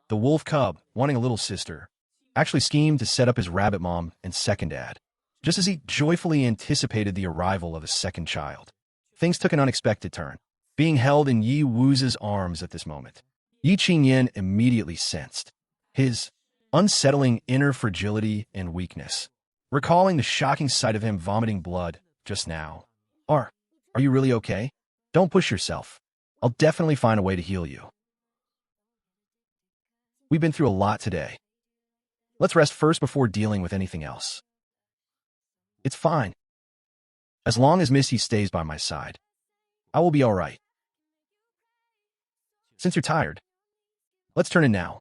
the wolf cub, wanting a little sister, actually schemed to set up his rabbit mom and second dad. Just as he joyfully anticipated the arrival of a second child, things took an unexpected turn. Being held in Yi Wu's arms at this moment, Yi Qingyan immediately sensed his unsettling inner fragility and weakness, recalling the shocking sight of him vomiting blood just now. Are you really okay? Don't push yourself. I'll definitely find a way to heal you. We've been through a lot today. Let's rest first before dealing with anything else. It's fine. As long as Missy stays by my side, I will be all right. Since you're tired, let's turn in now.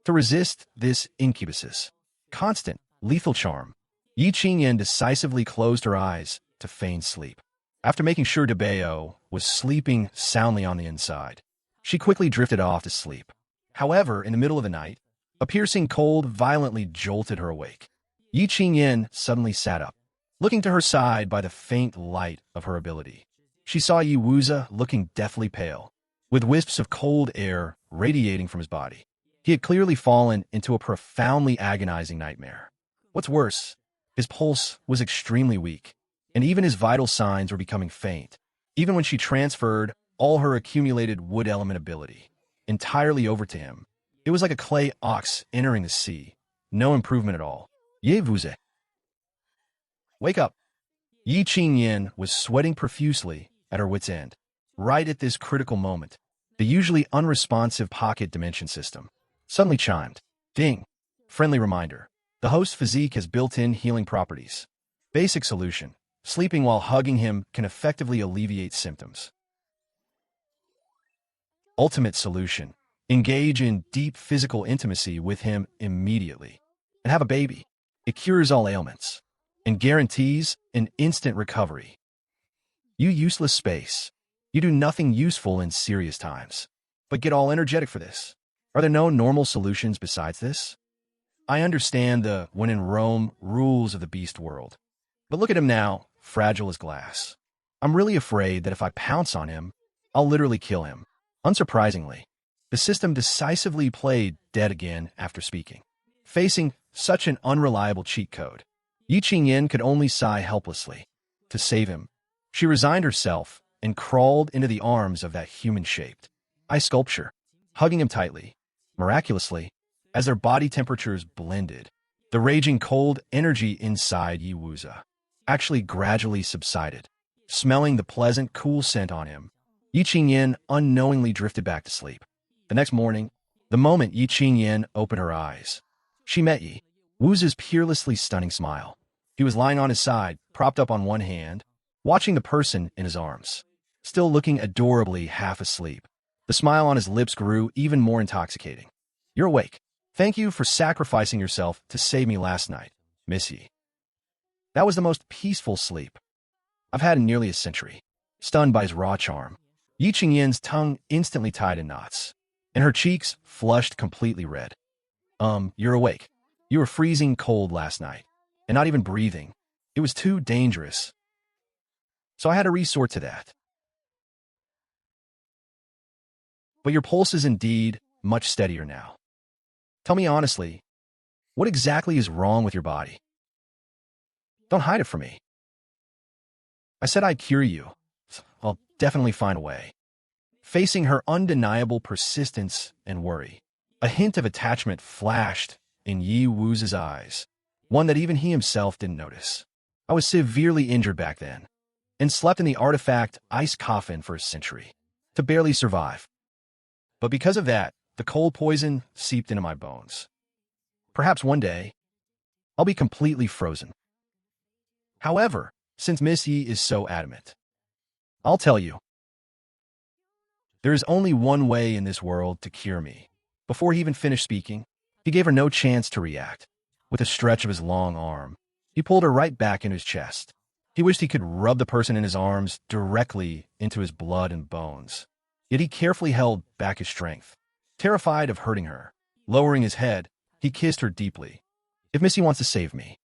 To resist this incubus's constant, lethal charm, Yi Qingyan decisively closed her eyes to feign sleep. After making sure Debeo was sleeping soundly on the inside, she quickly drifted off to sleep. However, in the middle of the night, a piercing cold violently jolted her awake. Yi Qingyan suddenly sat up, looking to her side by the faint light of her ability. She saw Yi Wuza looking deathly pale, with wisps of cold air radiating from his body. He had clearly fallen into a profoundly agonizing nightmare. What's worse, his pulse was extremely weak, and even his vital signs were becoming faint, even when she transferred all her accumulated wood element ability entirely over to him. It was like a clay ox entering the sea. No improvement at all. Ye Wuze. Wake up. Yi Qingyan was sweating profusely at her wit's end. Right at this critical moment, the usually unresponsive pocket dimension system suddenly chimed. Ding. Friendly reminder. The host's physique has built-in healing properties. Basic solution. Sleeping while hugging him can effectively alleviate symptoms. Ultimate solution. Engage in deep physical intimacy with him immediately and have a baby. It cures all ailments and guarantees an instant recovery. You useless space. You do nothing useful in serious times, but get all energetic for this. Are there no normal solutions besides this? I understand the when in Rome rules of the beast world, but look at him now, fragile as glass. I'm really afraid that if I pounce on him, I'll literally kill him. Unsurprisingly, the system decisively played dead again after speaking. Facing such an unreliable cheat code, Yi Qingyan could only sigh helplessly. To save him, she resigned herself and crawled into the arms of that human-shaped ice sculpture, hugging him tightly. Miraculously, as their body temperatures blended, the raging cold energy inside Yi Wuza actually gradually subsided. Smelling the pleasant, cool scent on him, Yi Qingyan unknowingly drifted back to sleep. The next morning, the moment Yi Qingyan opened her eyes, she met Yi Wuza's peerlessly stunning smile. He was lying on his side, propped up on one hand, watching the person in his arms, still looking adorably half asleep. The smile on his lips grew even more intoxicating. You're awake. Thank you for sacrificing yourself to save me last night, Miss Yi. That was the most peaceful sleep I've had in nearly a century. Stunned by his raw charm, Yi Qingyan's tongue instantly tied in knots, and her cheeks flushed completely red. You're awake. You were freezing cold last night, and not even breathing. It was too dangerous. So I had to resort to that. But your pulse is indeed much steadier now. Tell me honestly, what exactly is wrong with your body? Don't hide it from me. I said I'd cure you. I'll definitely find a way. Facing her undeniable persistence and worry, a hint of attachment flashed in Yi Wu's eyes, one that even he himself didn't notice. I was severely injured back then, and slept in the artifact ice coffin for a century, to barely survive. But because of that, the cold poison seeped into my bones. Perhaps one day, I'll be completely frozen. However, since Miss Yi is so adamant, I'll tell you. There is only one way in this world to cure me. Before he even finished speaking, he gave her no chance to react. With a stretch of his long arm, he pulled her right back into his chest. He wished he could rub the person in his arms directly into his blood and bones. Yet he carefully held back his strength, terrified of hurting her. Lowering his head, he kissed her deeply. If Missy wants to save me,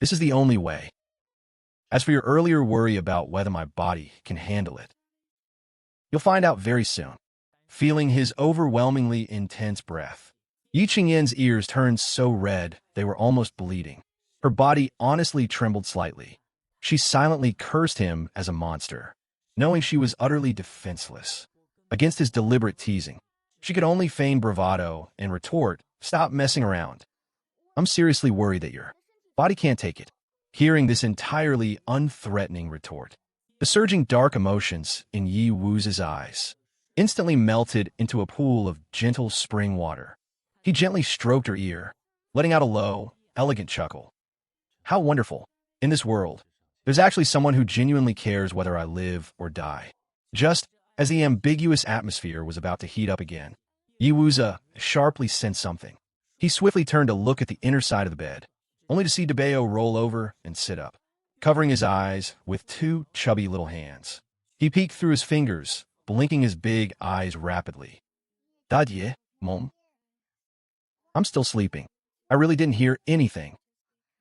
this is the only way. As for your earlier worry about whether my body can handle it, you'll find out very soon. feeling his overwhelmingly intense breath. Yi Qingyan's ears turned so red they were almost bleeding. Her body honestly trembled slightly. She silently cursed him as a monster, knowing she was utterly defenseless against his deliberate teasing. She could only feign bravado and retort, "Stop messing around. I'm seriously worried that your body can't take it." Hearing this entirely unthreatening retort, the surging dark emotions in Yi Wu's eyes instantly melted into a pool of gentle spring water. He gently stroked her ear, letting out a low, elegant chuckle. "How wonderful. In this world, there's actually someone who genuinely cares whether I live or die." Just as the ambiguous atmosphere was about to heat up again, Yi Wuza sharply sensed something. He swiftly turned to look at the inner side of the bed, only to see DeBeo roll over and sit up, covering his eyes with two chubby little hands. He peeked through his fingers, blinking his big eyes rapidly. "Dadye, mom? I'm still sleeping. I really didn't hear anything."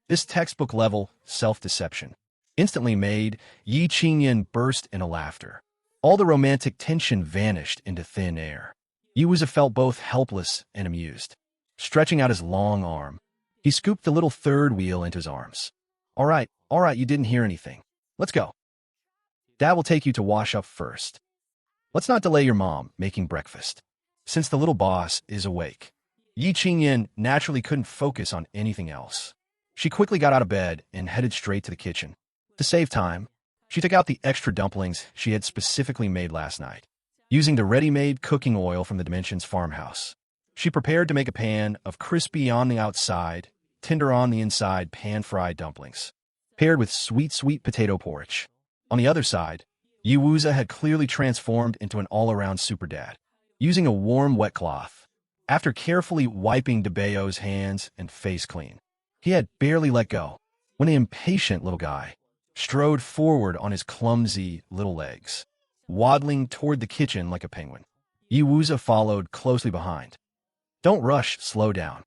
This textbook-level self-deception instantly made Yi Qingyan burst into laughter. All the romantic tension vanished into thin air. Yi Wuza felt both helpless and amused. Stretching out his long arm, he scooped the little third wheel into his arms. All right, you didn't hear anything. Let's go. Dad will take you to wash up first. Let's not delay your mom making breakfast, since the little boss is awake." Yi Qingyan naturally couldn't focus on anything else. She quickly got out of bed and headed straight to the kitchen. To save time, she took out the extra dumplings she had specifically made last night. Using the ready-made cooking oil from the Dimensions farmhouse, she prepared to make a pan of crispy on the outside, tender on the inside pan-fried dumplings, paired with sweet potato porridge. On the other side, Yi Wuza had clearly transformed into an all-around super dad. Using a warm wet cloth, after carefully wiping DeBeo's hands and face clean, he had barely let go when the impatient little guy strode forward on his clumsy little legs, waddling toward the kitchen like a penguin. Yi Wuza followed closely behind. "Don't rush, slow down.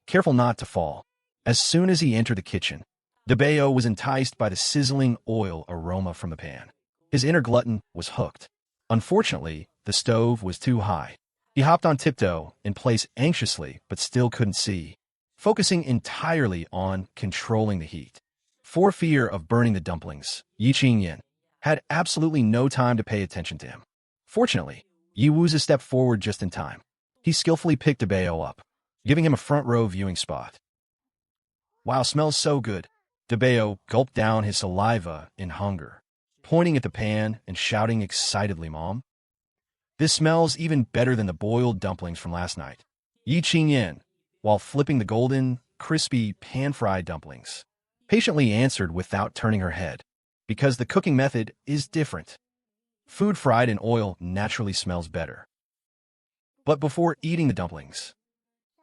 Careful not to fall." As soon as he entered the kitchen, DeBeo was enticed by the sizzling oil aroma from the pan. His inner glutton was hooked. Unfortunately, the stove was too high. He hopped on tiptoe in place anxiously but still couldn't see, focusing entirely on controlling the heat. For fear of burning the dumplings, Yi Qingyan had absolutely no time to pay attention to him. Fortunately, Yi Wuza stepped forward just in time. He skillfully picked DeBeo up, giving him a front-row viewing spot. "Wow, smells so good." DeBeo gulped down his saliva in hunger, pointing at the pan and shouting excitedly, "Mom, this smells even better than the boiled dumplings from last night." Yi Qingyan, while flipping the golden, crispy, pan-fried dumplings, patiently answered without turning her head, because the cooking method is different. Food fried in oil naturally smells better. But before eating the dumplings,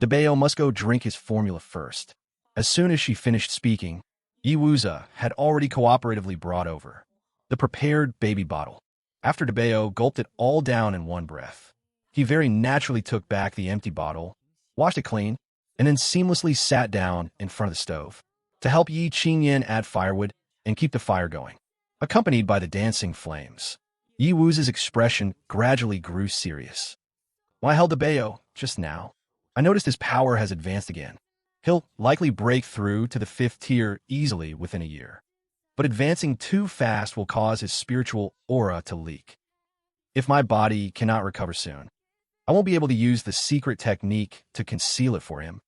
DeBeo must go drink his formula first. As soon as she finished speaking, Yi Wuza had already cooperatively brought over the prepared baby bottle. After DeBeo gulped it all down in one breath, he very naturally took back the empty bottle, washed it clean, and then seamlessly sat down in front of the stove to help Yi Qingyan add firewood and keep the fire going. Accompanied by the dancing flames, Yi Wu's expression gradually grew serious. "When I held DeBeo just now, I noticed his power has advanced again. He'll likely break through to the 5th tier easily within a year. But advancing too fast will cause his spiritual aura to leak. If my body cannot recover soon, I won't be able to use the secret technique to conceal it for him,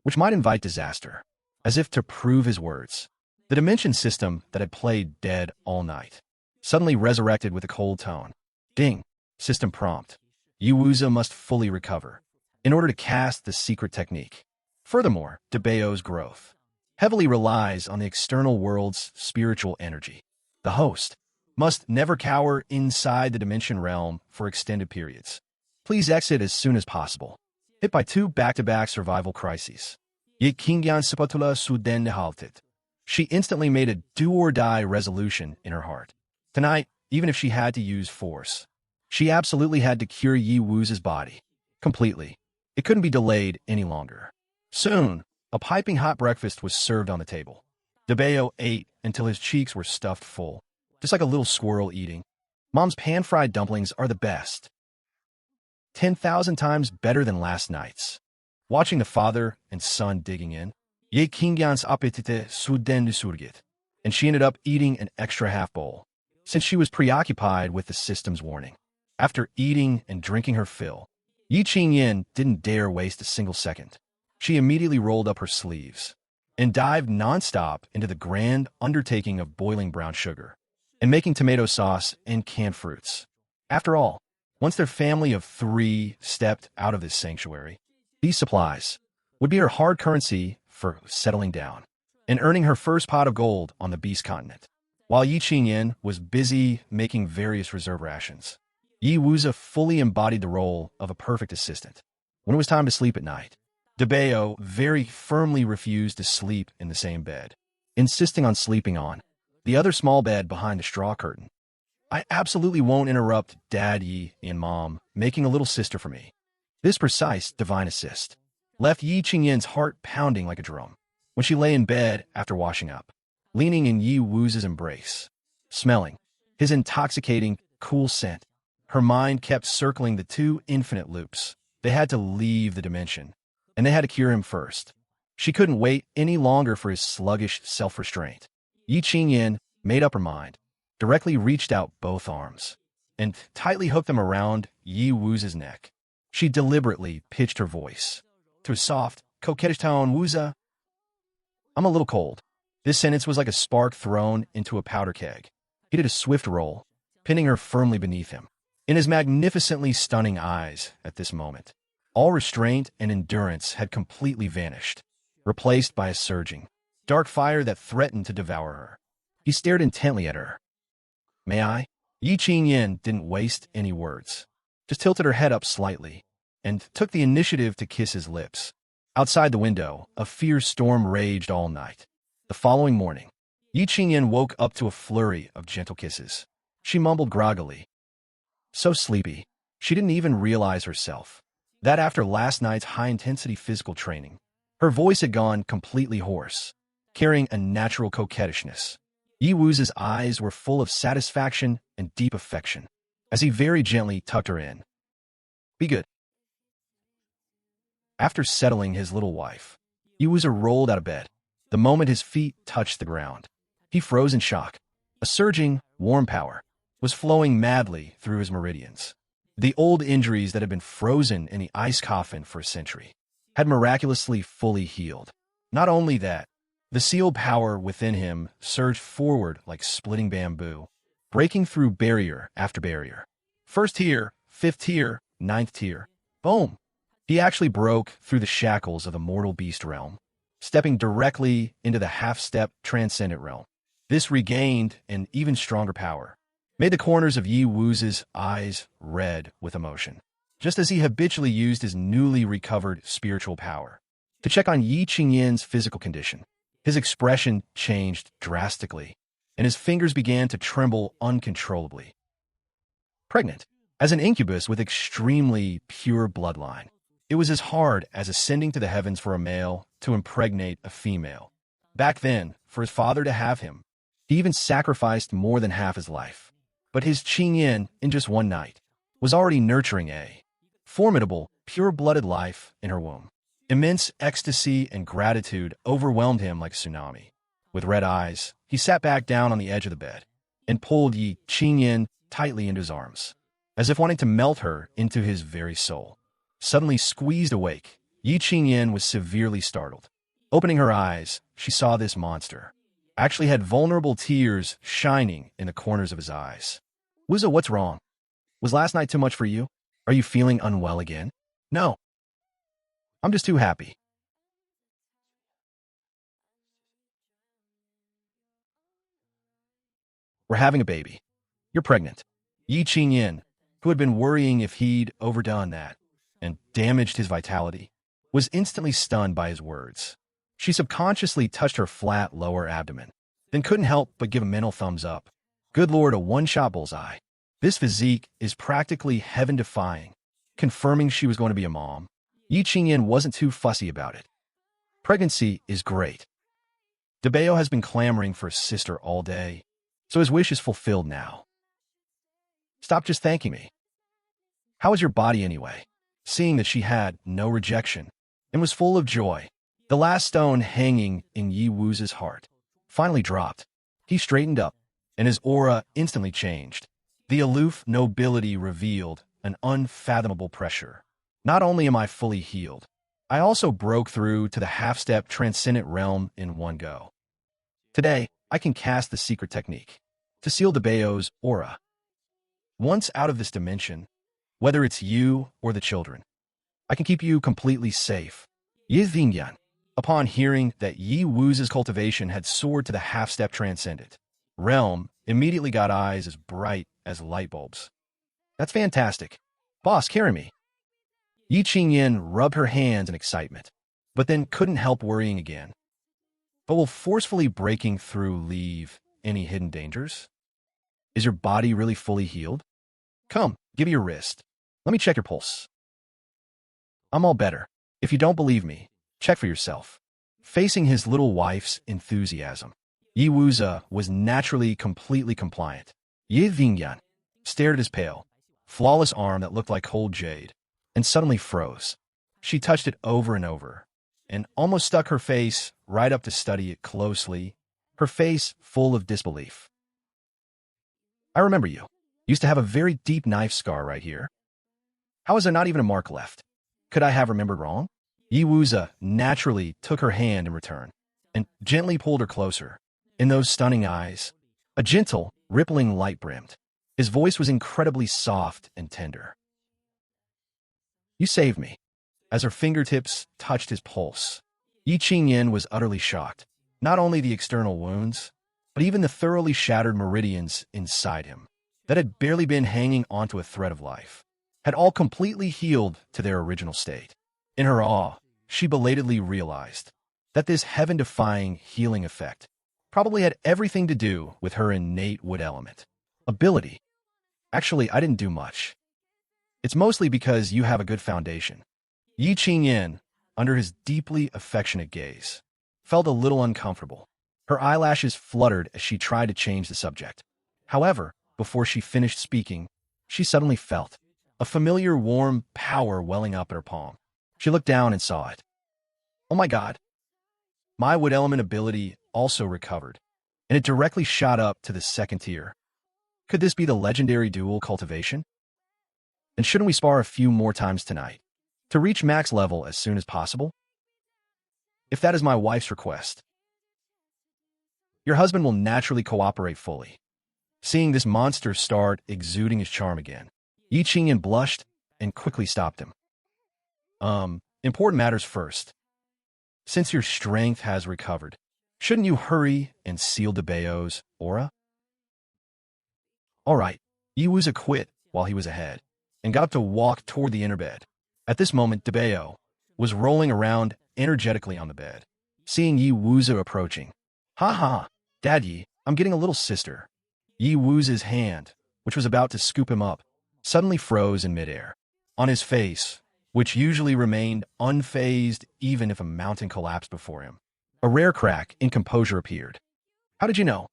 which might invite disaster." As if to prove his words, the dimension system that had played dead all night suddenly resurrected with a cold tone. "Ding, system prompt. Yi Wuza must fully recover in order to cast the secret technique." Furthermore, DeBeo's growth heavily relies on the external world's spiritual energy. The host must never cower inside the dimension realm for extended periods. Please exit as soon as possible. Hit by 2 back-to-back survival crises, Yi Qingyan spatula suden halted. She instantly made a do-or-die resolution in her heart. Tonight, even if she had to use force, she absolutely had to cure Yi Wu's body completely. It couldn't be delayed any longer. Soon, a piping hot breakfast was served on the table. DeBeo ate until his cheeks were stuffed full, just like a little squirrel eating. Mom's pan-fried dumplings are the best. 10,000 times better than last night's. Watching the father and son digging in, Ye Kingyans appetite suden surgit, and she ended up eating an extra half bowl, since she was preoccupied with the system's warning. After eating and drinking her fill, Yi Qingyin didn't dare waste a single second. She immediately rolled up her sleeves and dived nonstop into the grand undertaking of boiling brown sugar and making tomato sauce and canned fruits. After all, once their family of 3 stepped out of this sanctuary, these supplies would be her hard currency for settling down and earning her first pot of gold on the beast continent. While Yi Qingyin was busy making various reserve rations, Yi Wuzi fully embodied the role of a perfect assistant. When it was time to sleep at night, Debeo very firmly refused to sleep in the same bed, insisting on sleeping on the other small bed behind the straw curtain. I absolutely won't interrupt Dad Yi and Mom making a little sister for me. This precise divine assist left Yi Qingyin's heart pounding like a drum when she lay in bed after washing up, leaning in Yi Wuzi's embrace, smelling his intoxicating, cool scent. Her mind kept circling the 2 infinite loops. They had to leave the dimension, and they had to cure him first. She couldn't wait any longer for his sluggish self-restraint. Yi Qingyin made up her mind, directly reached out both arms, and tightly hooked them around Yi Wuzi's neck. She deliberately pitched her voice to a soft, coquettish tone. Wuzi, I'm a little cold. This sentence was like a spark thrown into a powder keg. He did a swift roll, pinning her firmly beneath him. In his magnificently stunning eyes at this moment, all restraint and endurance had completely vanished, replaced by a surging, dark fire that threatened to devour her. He stared intently at her. May I? Yi Qingyin didn't waste any words, just tilted her head up slightly and took the initiative to kiss his lips. Outside the window, a fierce storm raged all night. The following morning, Yi Qingyin woke up to a flurry of gentle kisses. She mumbled groggily, so sleepy, she didn't even realize herself that after last night's high-intensity physical training, her voice had gone completely hoarse, carrying a natural coquettishness. Yi Wuzi's eyes were full of satisfaction and deep affection as he very gently tucked her in. Be good. After settling his little wife, Yi Wuzi rolled out of bed. The moment his feet touched the ground, he froze in shock. A surging, warm power was flowing madly through his meridians. The old injuries that had been frozen in the ice coffin for a century had miraculously fully healed. Not only that, the sealed power within him surged forward like splitting bamboo, breaking through barrier after barrier. First tier, 5th tier, 9th tier. Boom! He actually broke through the shackles of the mortal beast realm, stepping directly into the half-step transcendent realm. This regained an even stronger power, made the corners of Yi Wuzi's eyes red with emotion, just as he habitually used his newly recovered spiritual power to check on Yi Qingyin's physical condition. His expression changed drastically, and his fingers began to tremble uncontrollably. Pregnant, as an incubus with extremely pure bloodline, it was as hard as ascending to the heavens for a male to impregnate a female. Back then, for his father to have him, he even sacrificed more than half his life. But his Qingyin, in just one night, was already nurturing a formidable, pure-blooded life in her womb. Immense ecstasy and gratitude overwhelmed him like a tsunami. With red eyes, he sat back down on the edge of the bed and pulled Yi Qingyin tightly into his arms, as if wanting to melt her into his very soul. Suddenly squeezed awake, Yi Qingyin was severely startled. Opening her eyes, she saw this monster actually had vulnerable tears shining in the corners of his eyes. Wuzi, what's wrong? Was last night too much for you? Are you feeling unwell again? No. I'm just too happy. We're having a baby. You're pregnant. Yi Qingyin, who had been worrying if he'd overdone that and damaged his vitality, was instantly stunned by his words. She subconsciously touched her flat lower abdomen, then couldn't help but give a mental thumbs up. Good Lord, a one-shot bullseye. This physique is practically heaven-defying, confirming she was going to be a mom. Yi Qingyin wasn't too fussy about it. Pregnancy is great. Debeo has been clamoring for a sister all day, so his wish is fulfilled now. Stop just thanking me. How is your body anyway? Seeing that she had no rejection and was full of joy, the last stone hanging in Yi Wu's heart finally dropped. He straightened up, and his aura instantly changed. The aloof nobility revealed an unfathomable pressure. Not only am I fully healed, I also broke through to the half-step transcendent realm in one go. Today, I can cast the secret technique to seal Debeo's aura. Once out of this dimension, whether it's you or the children, I can keep you completely safe. Yi Xingyan, upon hearing that Yi Wu's cultivation had soared to the half-step transcendent realm, immediately got eyes as bright as light bulbs. That's fantastic. Boss, carry me. Yi Qingyan rubbed her hands in excitement, but then couldn't help worrying again. But will forcefully breaking through leave any hidden dangers? Is your body really fully healed? Come, give me your wrist. Let me check your pulse. I'm all better. If you don't believe me, check for yourself. Facing his little wife's enthusiasm, Yi Wuza was naturally completely compliant. Yi Xingyan stared at his pale, flawless arm that looked like cold jade, and suddenly froze. She touched it over and over, and almost stuck her face right up to study it closely, her face full of disbelief. I remember you. Used to have a very deep knife scar right here. How is there not even a mark left? Could I have remembered wrong? Yi Wuza naturally took her hand in return, and gently pulled her closer. In those stunning eyes, a gentle, rippling light brimmed. His voice was incredibly soft and tender. You saved me. As her fingertips touched his pulse, Yi Qingyan was utterly shocked. Not only the external wounds, but even the thoroughly shattered meridians inside him, that had barely been hanging onto a thread of life, had all completely healed to their original state. In her awe, she belatedly realized that this heaven-defying healing effect probably had everything to do with her innate wood element ability. Actually, I didn't do much. It's mostly because you have a good foundation. Yi Qingyan, under his deeply affectionate gaze, felt a little uncomfortable. Her eyelashes fluttered as she tried to change the subject. However, before she finished speaking, she suddenly felt a familiar warm power welling up in her palm. She looked down and saw it. Oh my God. My wood element ability also recovered, and it directly shot up to the second tier. Could this be the legendary dual cultivation? And shouldn't we spar a few more times tonight, to reach max level as soon as possible? If that is my wife's request, your husband will naturally cooperate fully. Seeing this monster start exuding his charm again, Yi Qingyan blushed and quickly stopped him. Important matters first. Since your strength has recovered, shouldn't you hurry and seal Debeo's aura? All right, Yi Wuza quit while he was ahead, and got up to walk toward the inner bed. At this moment, Debeo was rolling around energetically on the bed. Seeing Yi Wuza approaching, "Ha ha, Dad Yi, I'm getting a little sister." Yi Wuza's hand, which was about to scoop him up, suddenly froze in midair. On his face, which usually remained unfazed even if a mountain collapsed before him, a rare crack in composure appeared. How did you know?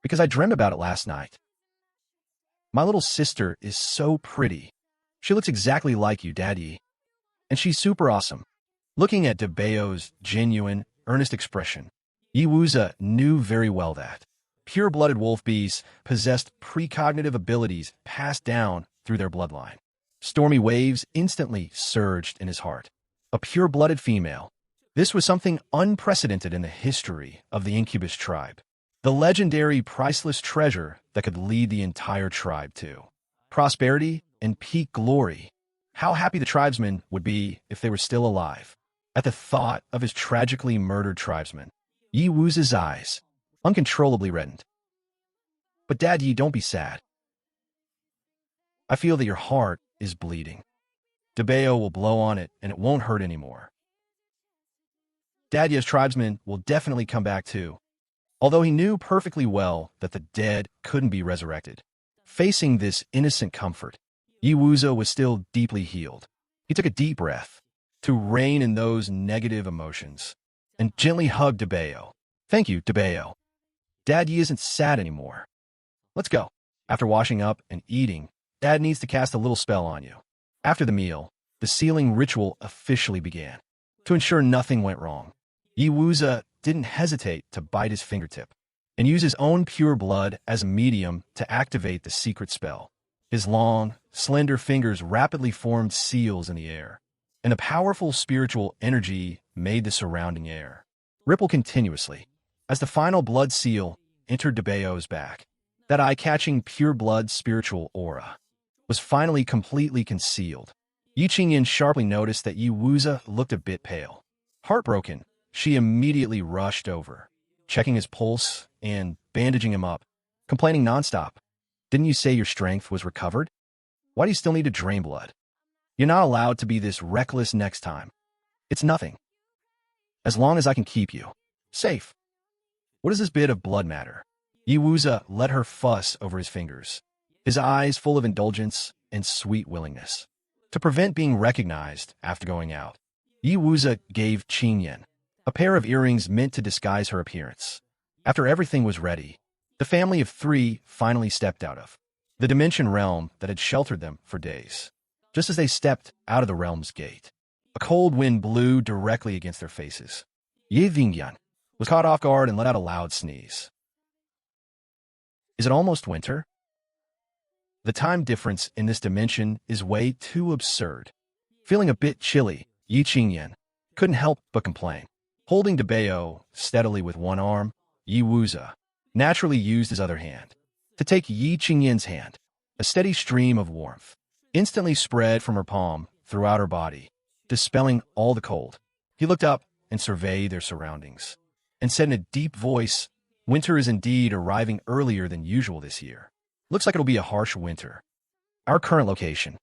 Because I dreamt about it last night. My little sister is so pretty. She looks exactly like you, Daddy. And she's super awesome. Looking at Debeo's genuine, earnest expression, Yi Wuza knew very well that pure-blooded wolf beasts possessed precognitive abilities passed down through their bloodline. Stormy waves instantly surged in his heart. A pure-blooded female. This was something unprecedented in the history of the Incubus tribe. The legendary priceless treasure that could lead the entire tribe to prosperity and peak glory. How happy the tribesmen would be if they were still alive. At the thought of his tragically murdered tribesmen, Yi Wuza's eyes uncontrollably reddened. But Dad Yi, don't be sad. I feel that your heart is bleeding. Debeo will blow on it and it won't hurt anymore. Dad Yi's tribesmen will definitely come back too, although he knew perfectly well that the dead couldn't be resurrected. Facing this innocent comfort, Yi Wuza was still deeply healed. He took a deep breath to rein in those negative emotions and gently hugged Debeo. Thank you, Debeo. Dad Yi isn't sad anymore. Let's go. After washing up and eating, Dad needs to cast a little spell on you. After the meal, the sealing ritual officially began. To ensure nothing went wrong, Yi Wuze didn't hesitate to bite his fingertip and use his own pure blood as a medium to activate the secret spell. His long, slender fingers rapidly formed seals in the air, and a powerful spiritual energy made the surrounding air ripple continuously as the final blood seal entered Debeo's back. That eye-catching pure blood spiritual aura was finally completely concealed. Yi Qingyan sharply noticed that Yi Wuze looked a bit pale. Heartbroken, she immediately rushed over, checking his pulse and bandaging him up, complaining nonstop. Didn't you say your strength was recovered? Why do you still need to drain blood? You're not allowed to be this reckless next time. It's nothing. As long as I can keep you safe. What does this bit of blood matter? Yi Wuze let her fuss over his fingers, his eyes full of indulgence and sweet willingness. To prevent being recognized after going out, Yi Wuze gave Qingyan a pair of earrings meant to disguise her appearance. After everything was ready, the family of three finally stepped out of the dimension realm that had sheltered them for days. Just as they stepped out of the realm's gate, a cold wind blew directly against their faces. Ye Vingyan was caught off guard and let out a loud sneeze. Is it almost winter? The time difference in this dimension is way too absurd. Feeling a bit chilly, Yi Qingyan couldn't help but complain. Holding Debeo steadily with one arm, Yi Wuze naturally used his other hand to take Yi Qingyan's hand. A steady stream of warmth instantly spread from her palm throughout her body, dispelling all the cold. He looked up and surveyed their surroundings, and said in a deep voice, "Winter is indeed arriving earlier than usual this year. Looks like it'll be a harsh winter." Our current location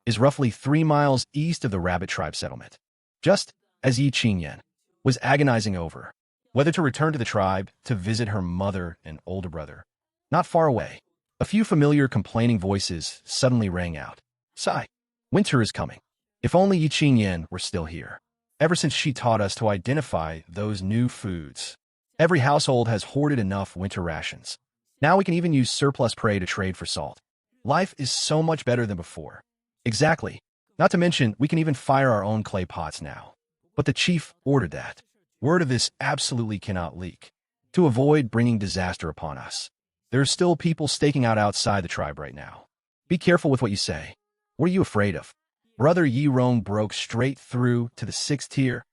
is roughly 3 miles east of the Rabbit Tribe settlement. Just as Yi Qingyan was agonizing over whether to return to the tribe to visit her mother and older brother, not far away, a few familiar complaining voices suddenly rang out. "Sigh, winter is coming. If only Yi Qingyan were still here. Ever since she taught us to identify those new foods, every household has hoarded enough winter rations. Now we can even use surplus prey to trade for salt. Life is so much better than before." Exactly. Not to mention, we can even fire our own clay pots now. But the chief ordered that word of this absolutely cannot leak, to avoid bringing disaster upon us. There are still people staking out outside the tribe right now. Be careful with what you say. What are you afraid of? Brother Yi Rong broke straight through to the 6th tier.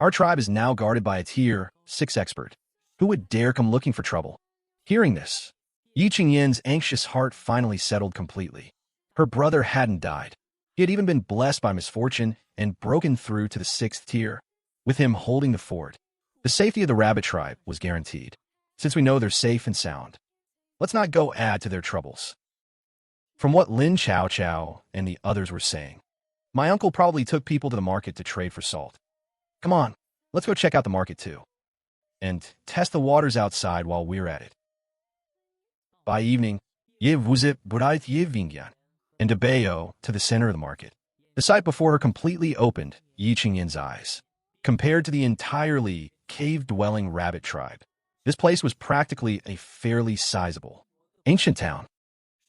Our tribe is now guarded by a tier 6 expert. Who would dare come looking for trouble? Hearing this, Yi Qingyan's anxious heart finally settled completely. Her brother hadn't died. He had even been blessed by misfortune and broken through to the 6th tier, with him holding the fort. The safety of the Rabbit Tribe was guaranteed. Since we know they're safe and sound, let's not go add to their troubles. From what Lin Chow Chow and the others were saying, my uncle probably took people to the market to trade for salt. Come on, let's go check out the market too, and test the waters outside while we're at it. By evening, Ye Wuze brought Ye Vingyan and Debeo to the center of the market. The sight before her completely opened Yi Qingyan's eyes. Compared to the entirely cave-dwelling rabbit tribe, this place was practically a fairly sizable, ancient town.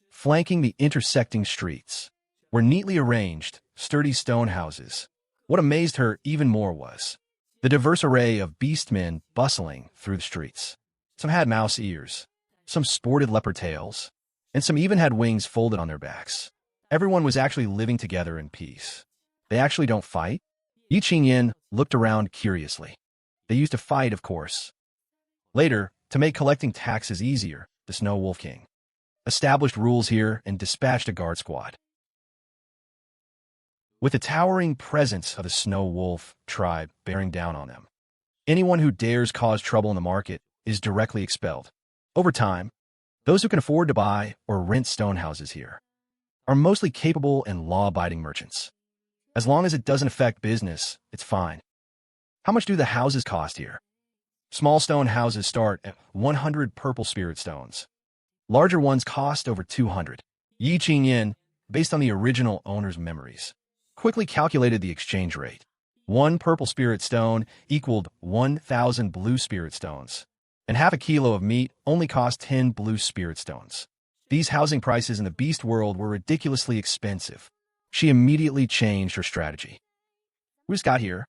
Flanking the intersecting streets were neatly arranged, sturdy stone houses. What amazed her even more was the diverse array of beastmen bustling through the streets. Some had mouse ears, some sported leopard tails, and some even had wings folded on their backs. Everyone was actually living together in peace. They actually don't fight? Yi Qingyan looked around curiously. They used to fight, of course. Later, to make collecting taxes easier, the Snow Wolf King established rules here and dispatched a guard squad. With the towering presence of the Snow Wolf tribe bearing down on them, anyone who dares cause trouble in the market is directly expelled. Over time, those who can afford to buy or rent stone houses here are mostly capable and law-abiding merchants. As long as it doesn't affect business, it's fine. How much do the houses cost here? Small stone houses start at 100 purple spirit stones. Larger ones cost over 200. Yi Qingyan, based on the original owner's memories, quickly calculated the exchange rate. 1 purple spirit stone equaled 1,000 blue spirit stones, and half a kilo of meat only cost 10 blue spirit stones. These housing prices in the beast world were ridiculously expensive. She immediately changed her strategy. We just got here,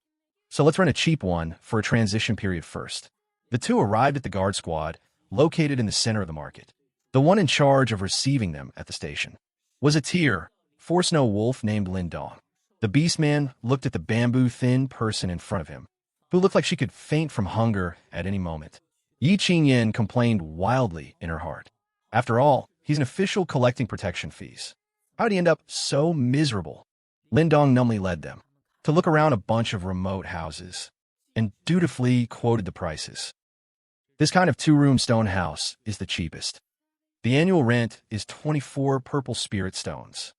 so let's rent a cheap one for a transition period first. The two arrived at the guard squad, located in the center of the market. The one in charge of receiving them at the station was a tier, four-snow wolf named Lindong. The beastman looked at the bamboo-thin person in front of him, who looked like she could faint from hunger at any moment. Yi Qingyan complained wildly in her heart. After all, he's an official collecting protection fees. How did he end up so miserable? Lindong numbly led them to look around a bunch of remote houses and dutifully quoted the prices. This kind of two-room stone house is the cheapest. The annual rent is 24 purple spirit stones.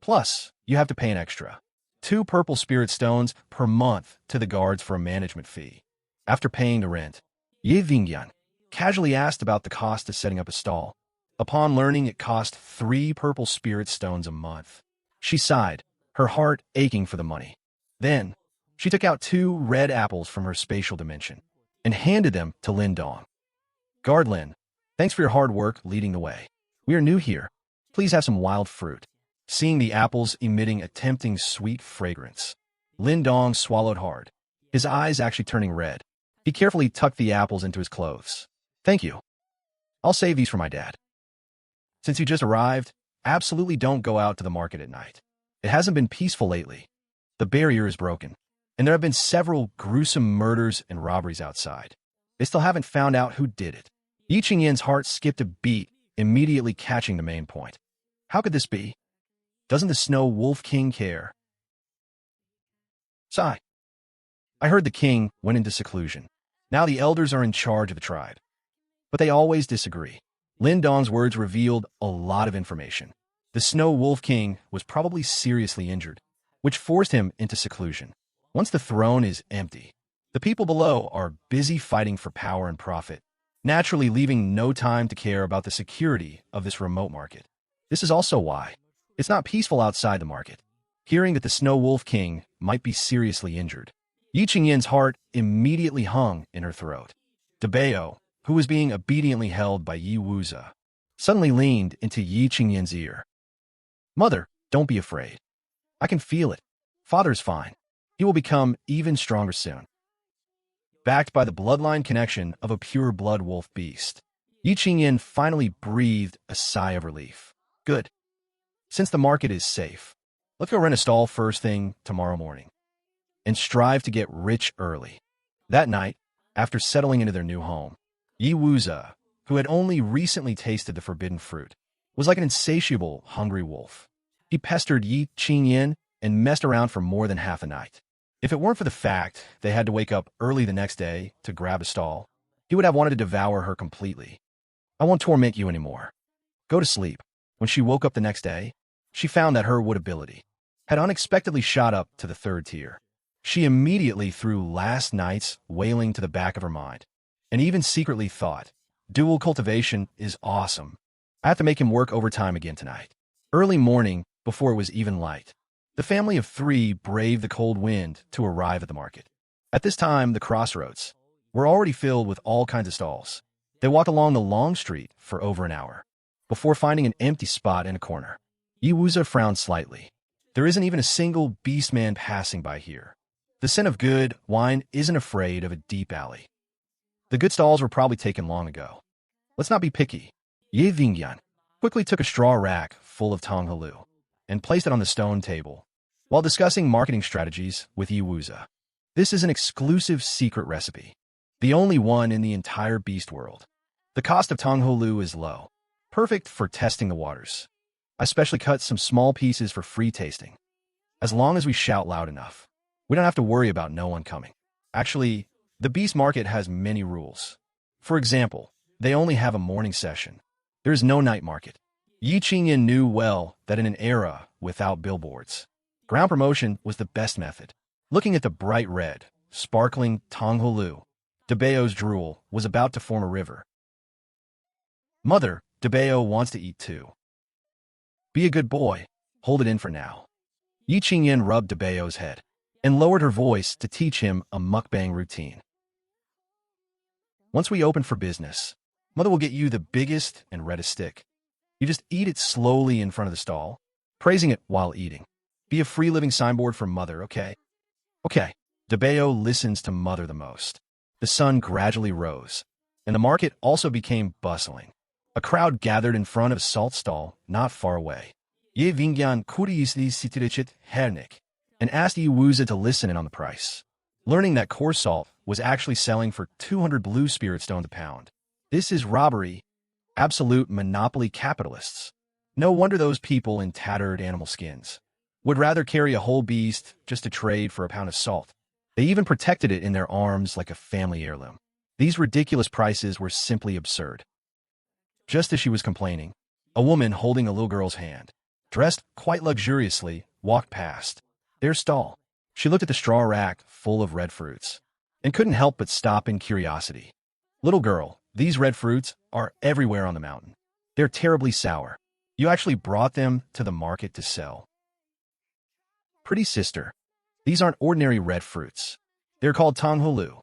Plus, you have to pay an extra 2 purple spirit stones per month to the guards for a management fee. After paying the rent, Ye Vingyan casually asked about the cost of setting up a stall. Upon learning it cost 3 purple spirit stones a month, she sighed, her heart aching for the money. Then, she took out 2 red apples from her spatial dimension and handed them to Lindong. Guard Lin, thanks for your hard work leading the way. We are new here. Please have some wild fruit. Seeing the apples emitting a tempting sweet fragrance, Lindong swallowed hard, his eyes actually turning red. He carefully tucked the apples into his clothes. Thank you. I'll save these for my dad. Since you just arrived, absolutely don't go out to the market at night. It hasn't been peaceful lately. The barrier is broken, and there have been several gruesome murders and robberies outside. They still haven't found out who did it. Yi Qingyan's heart skipped a beat, immediately catching the main point. How could this be? Doesn't the Snow Wolf King care? Sigh. I heard the king went into seclusion. Now the elders are in charge of the tribe. But they always disagree. Lindong's words revealed a lot of information. The Snow Wolf King was probably seriously injured, which forced him into seclusion. Once the throne is empty, the people below are busy fighting for power and profit, naturally leaving no time to care about the security of this remote market. This is also why it's not peaceful outside the market. Hearing that the Snow Wolf King might be seriously injured, Yi Qingyan's heart immediately hung in her throat. Debeo, who was being obediently held by Yi Wuza, suddenly leaned into Yi Qingyan's ear. Mother, don't be afraid. I can feel it. Father's fine. He will become even stronger soon. Backed by the bloodline connection of a pure blood wolf beast, Yi Qingyan finally breathed a sigh of relief. Good. Since the market is safe, let's go rent a stall first thing tomorrow morning and strive to get rich early. That night, after settling into their new home, Yi Wuza, who had only recently tasted the forbidden fruit, was like an insatiable, hungry wolf. He pestered Yi Qingyan and messed around for more than half a night. If it weren't for the fact they had to wake up early the next day to grab a stall, he would have wanted to devour her completely. I won't torment you anymore. Go to sleep. When she woke up the next day, she found that her wood ability had unexpectedly shot up to the 3rd tier. She immediately threw last night's wailing to the back of her mind, and even secretly thought, dual cultivation is awesome. I have to make him work overtime again tonight. Early morning, before it was even light, the family of 3 braved the cold wind to arrive at the market. At this time, the crossroads were already filled with all kinds of stalls. They walked along the long street for over an hour, before finding an empty spot in a corner. Yi Wuza frowned slightly. There isn't even a single beastman passing by here. The scent of good wine isn't afraid of a deep alley. The good stalls were probably taken long ago. Let's not be picky. Ye Vingyan quickly took a straw rack full of Tonghulu and placed it on the stone table while discussing marketing strategies with Yi Wuza. This is an exclusive secret recipe, the only one in the entire beast world. The cost of Tonghulu is low, perfect for testing the waters. I specially cut some small pieces for free tasting. As long as we shout loud enough, we don't have to worry about no one coming. Actually, the beast market has many rules. For example, they only have a morning session. There is no night market. Yi Qingyan knew well that in an era without billboards, ground promotion was the best method. Looking at the bright red, sparkling Tonghulu, Debeo's drool was about to form a river. Mother, Debeo wants to eat too. Be a good boy. Hold it in for now. Yi Qingyan rubbed Debeo's head and lowered her voice to teach him a mukbang routine. Once we open for business, Mother will get you the biggest and reddest stick. You just eat it slowly in front of the stall, praising it while eating. Be a free-living signboard for mother, okay? Okay. DeBeo listens to mother the most. The sun gradually rose, and the market also became bustling. A crowd gathered in front of a salt stall not far away. Ye Vingyan Kuriisli Sitirichet Hernik, and asked Iwuza to listen in on the price. Learning that coarse salt was actually selling for 200 blue spirit stones a pound. This is robbery, absolute monopoly capitalists. No wonder those people in tattered animal skins would rather carry a whole beast just to trade for a pound of salt. They even protected it in their arms like a family heirloom. These ridiculous prices were simply absurd. Just as she was complaining, a woman holding a little girl's hand, dressed quite luxuriously, walked past their stall. She looked at the straw rack full of red fruits and couldn't help but stop in curiosity. Little girl, these red fruits are everywhere on the mountain. They're terribly sour. You actually brought them to the market to sell. Pretty sister, these aren't ordinary red fruits. They're called Tonghulu.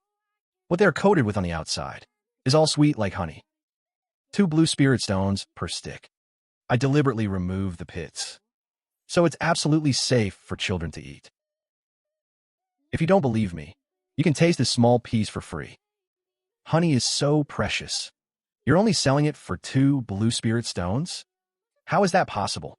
What they're coated with on the outside is all sweet like honey. 2 blue spirit stones per stick. I deliberately removed the pits, so it's absolutely safe for children to eat. If you don't believe me, you can taste a small piece for free. Honey is so precious. You're only selling it for 2 blue spirit stones? How is that possible?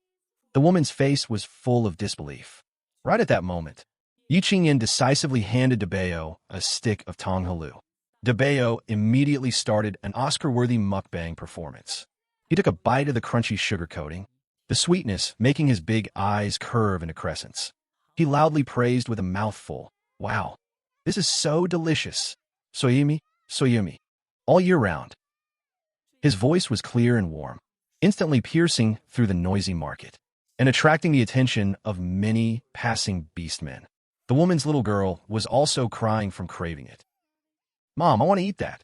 The woman's face was full of disbelief. Right at that moment, Yi Qingyan decisively handed DeBeo a stick of Tonghulu. DeBeo immediately started an Oscar-worthy mukbang performance. He took a bite of the crunchy sugar coating, the sweetness making his big eyes curve into crescents. He loudly praised with a mouthful, "Wow, this is so delicious. So yummy, so yummy." All year round. His voice was clear and warm, instantly piercing through the noisy market and attracting the attention of many passing beastmen. The woman's little girl was also crying from craving it. "Mom, I want to eat that."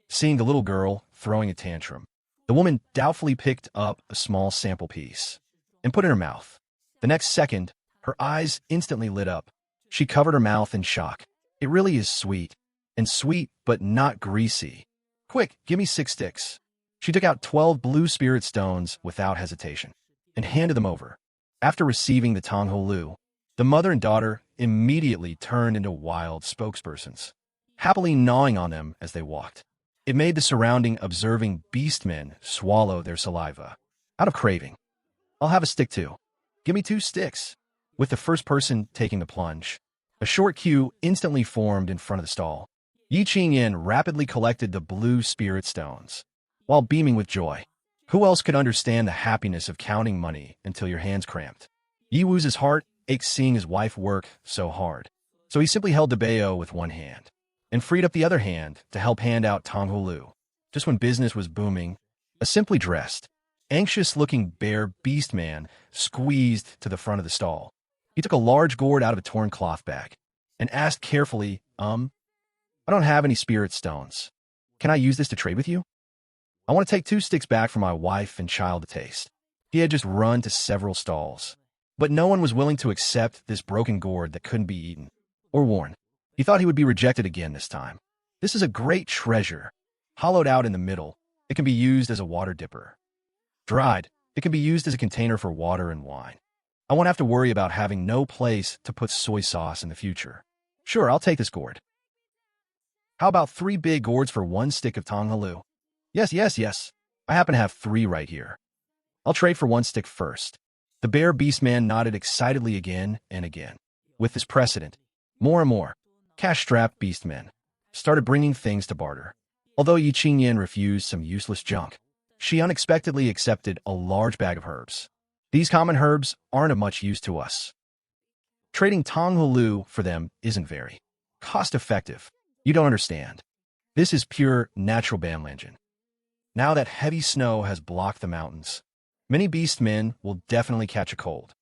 Seeing the little girl throwing a tantrum, the woman doubtfully picked up a small sample piece and put it in her mouth. The next second, her eyes instantly lit up. She covered her mouth in shock. "It really is sweet, and sweet but not greasy. Quick, give me 6 sticks." She took out 12 blue spirit stones without hesitation and handed them over. After receiving the Tonghulu, the mother and daughter immediately turned into wild spokespersons, happily gnawing on them as they walked. It made the surrounding observing beastmen swallow their saliva out of craving. "I'll have a stick too. Give me 2 sticks." With the first person taking the plunge, a short queue instantly formed in front of the stall. Yi Qingyan rapidly collected the blue spirit stones, while beaming with joy. Who else could understand the happiness of counting money until your hands cramped? Yi Wu's heart ached seeing his wife work so hard, so he simply held DeBeo with one hand and freed up the other hand to help hand out Tonghulu. Just when business was booming, a simply dressed, anxious-looking bear beast man squeezed to the front of the stall. He took a large gourd out of a torn cloth bag and asked carefully, "I don't have any spirit stones. Can I use this to trade with you? I want to take 2 sticks back for my wife and child to taste." He had just run to several stalls, but no one was willing to accept this broken gourd that couldn't be eaten or worn. He thought he would be rejected again this time. This is a great treasure. Hollowed out in the middle, it can be used as a water dipper. Dried, it can be used as a container for water and wine. I won't have to worry about having no place to put soy sauce in the future. Sure, I'll take this gourd. How about 3 big gourds for 1 stick of Tonghulu? Yes. I happen to have 3 right here. I'll trade for 1 stick first. The bear beast man nodded excitedly again and again. With this precedent, more and more cash-strapped beast men started bringing things to barter. Although Yi Qingyan refused some useless junk, she unexpectedly accepted a large bag of herbs. These common herbs aren't of much use to us. Trading Tonghulu for them isn't very cost-effective. You don't understand. This is pure natural Bamlanjan. Now that heavy snow has blocked the mountains, many beast men will definitely catch a cold.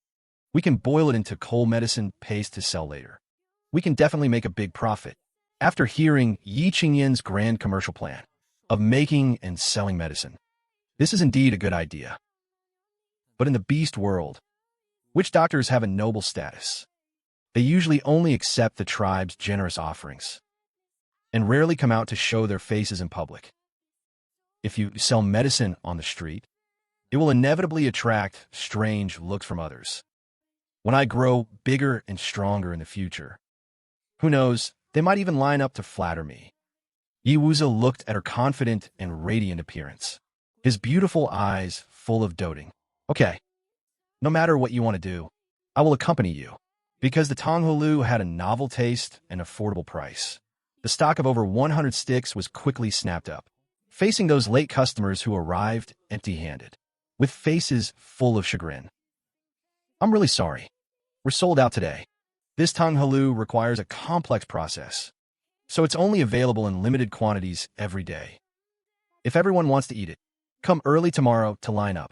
We can boil it into cold medicine paste to sell later. We can definitely make a big profit. After hearing Yi Qingyan's grand commercial plan of making and selling medicine, this is indeed a good idea. But in the beast world, witch doctors have a noble status. They usually only accept the tribe's generous offerings and rarely come out to show their faces in public. If you sell medicine on the street, it will inevitably attract strange looks from others. When I grow bigger and stronger in the future, who knows, they might even line up to flatter me. Yi Wuzi looked at her confident and radiant appearance, his beautiful eyes full of doting. Okay, no matter what you want to do, I will accompany you. Because the Tonghulu had a novel taste and affordable price, the stock of over 100 sticks was quickly snapped up, facing those late customers who arrived empty-handed, with faces full of chagrin. I'm really sorry. We're sold out today. This Tonghulu requires a complex process, so it's only available in limited quantities every day. If everyone wants to eat it, come early tomorrow to line up.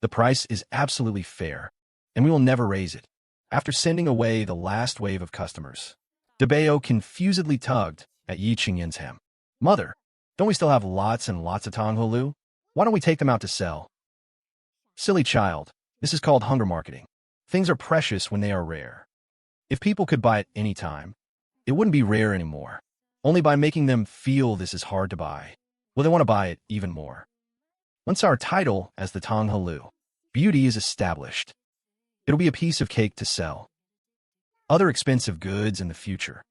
The price is absolutely fair, and we will never raise it. After sending away the last wave of customers, Deepening confusedly tugged at Yi Qingyan's hem. Mother, don't we still have lots and lots of Tonghulu? Why don't we take them out to sell? Silly child, this is called hunger marketing. Things are precious when they are rare. If people could buy it any time, it wouldn't be rare anymore. Only by making them feel this is hard to buy, will they want to buy it even more. Once our title as the Tonghulu beauty is established, it'll be a piece of cake to sell other expensive goods in the future.